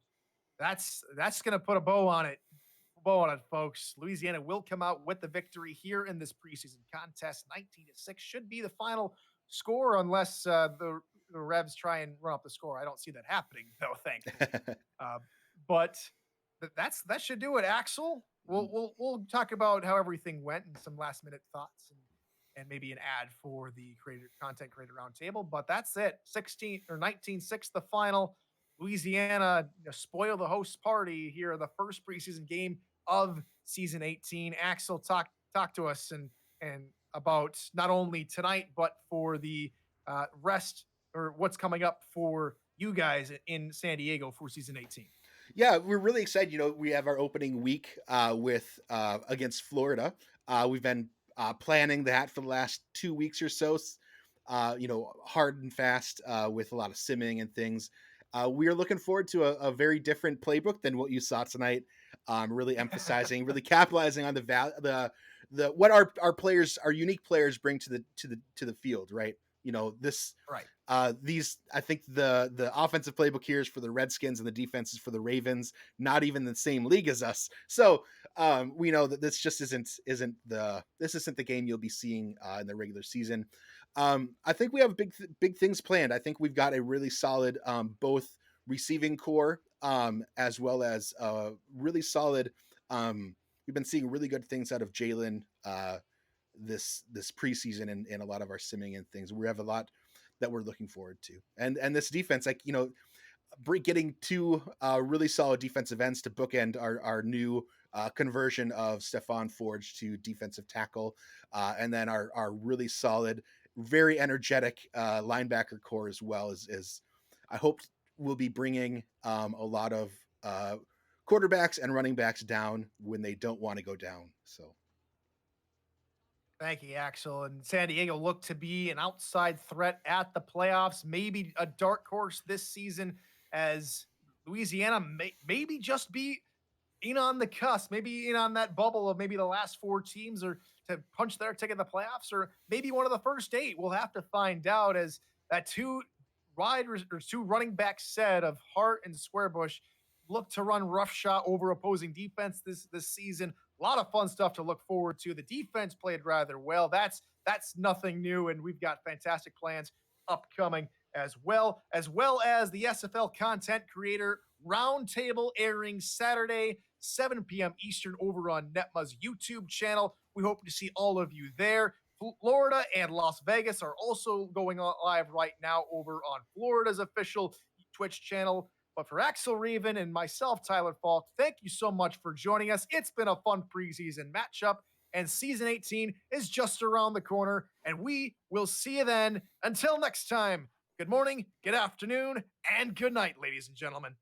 that's going to put a bow on it, folks. Louisiana will come out with the victory here in this preseason contest. 19-6 should be the final score, unless the Revs try and run up the score. I don't see that happening, though, thankfully. Uh, but that should do it. Axel, we'll talk about how everything went and some last minute thoughts and maybe an ad for the creator content creator roundtable. But that's it. 16 or 19-6, the final. Louisiana spoil the host party here, the first preseason game of season 18. Axel, talk to us and about not only tonight but for the rest or what's coming up for you guys in San Diego for season 18. Yeah, we're really excited. We have our opening week with against Florida. We've been planning that for the last 2 weeks or so. hard and fast with a lot of simming and things. We are looking forward to a very different playbook than what you saw tonight. Really emphasizing, really capitalizing on the what our players, our unique players, bring to the field. Right. This Right. these I think the offensive playbook here is for the Redskins and the defense is for the Ravens, not even the same league as us. So we know that this just isn't the game you'll be seeing in the regular season. I think we have big things planned. I think we've got a really solid both receiving core as well as really solid. We've been seeing really good things out of Jalen this preseason and a lot of our simming and things. We have a lot that we're looking forward to, and this defense, like getting two really solid defensive ends to bookend our new conversion of Stephon Forge to defensive tackle, and then our really solid, very energetic linebacker core as well as I hope will be bringing a lot of quarterbacks and running backs down when they don't want to go down. So Thank you, Axel. And San Diego looked to be an outside threat at the playoffs, maybe a dark horse this season, as Louisiana maybe just be in on the cusp, maybe in on that bubble of maybe the last four teams or to punch their ticket in the playoffs, or maybe one of the first eight. We'll have to find out as that two running back set of Hart and Squarebush look to run roughshod over opposing defense this season. A lot of fun stuff to look forward to. The defense played rather well. That's nothing new, and we've got fantastic plans upcoming as well as the SFL content creator roundtable airing Saturday, 7 p.m. Eastern over on Netma's YouTube channel. We hope to see all of you there. Florida and Las Vegas are also going on live right now over on Florida's official Twitch channel. But for Axel Reven and myself, Tyler Falk, thank you so much for joining us. It's been a fun preseason matchup, and season 18 is just around the corner, and we will see you then. Until next time, good morning, good afternoon, and good night, ladies and gentlemen.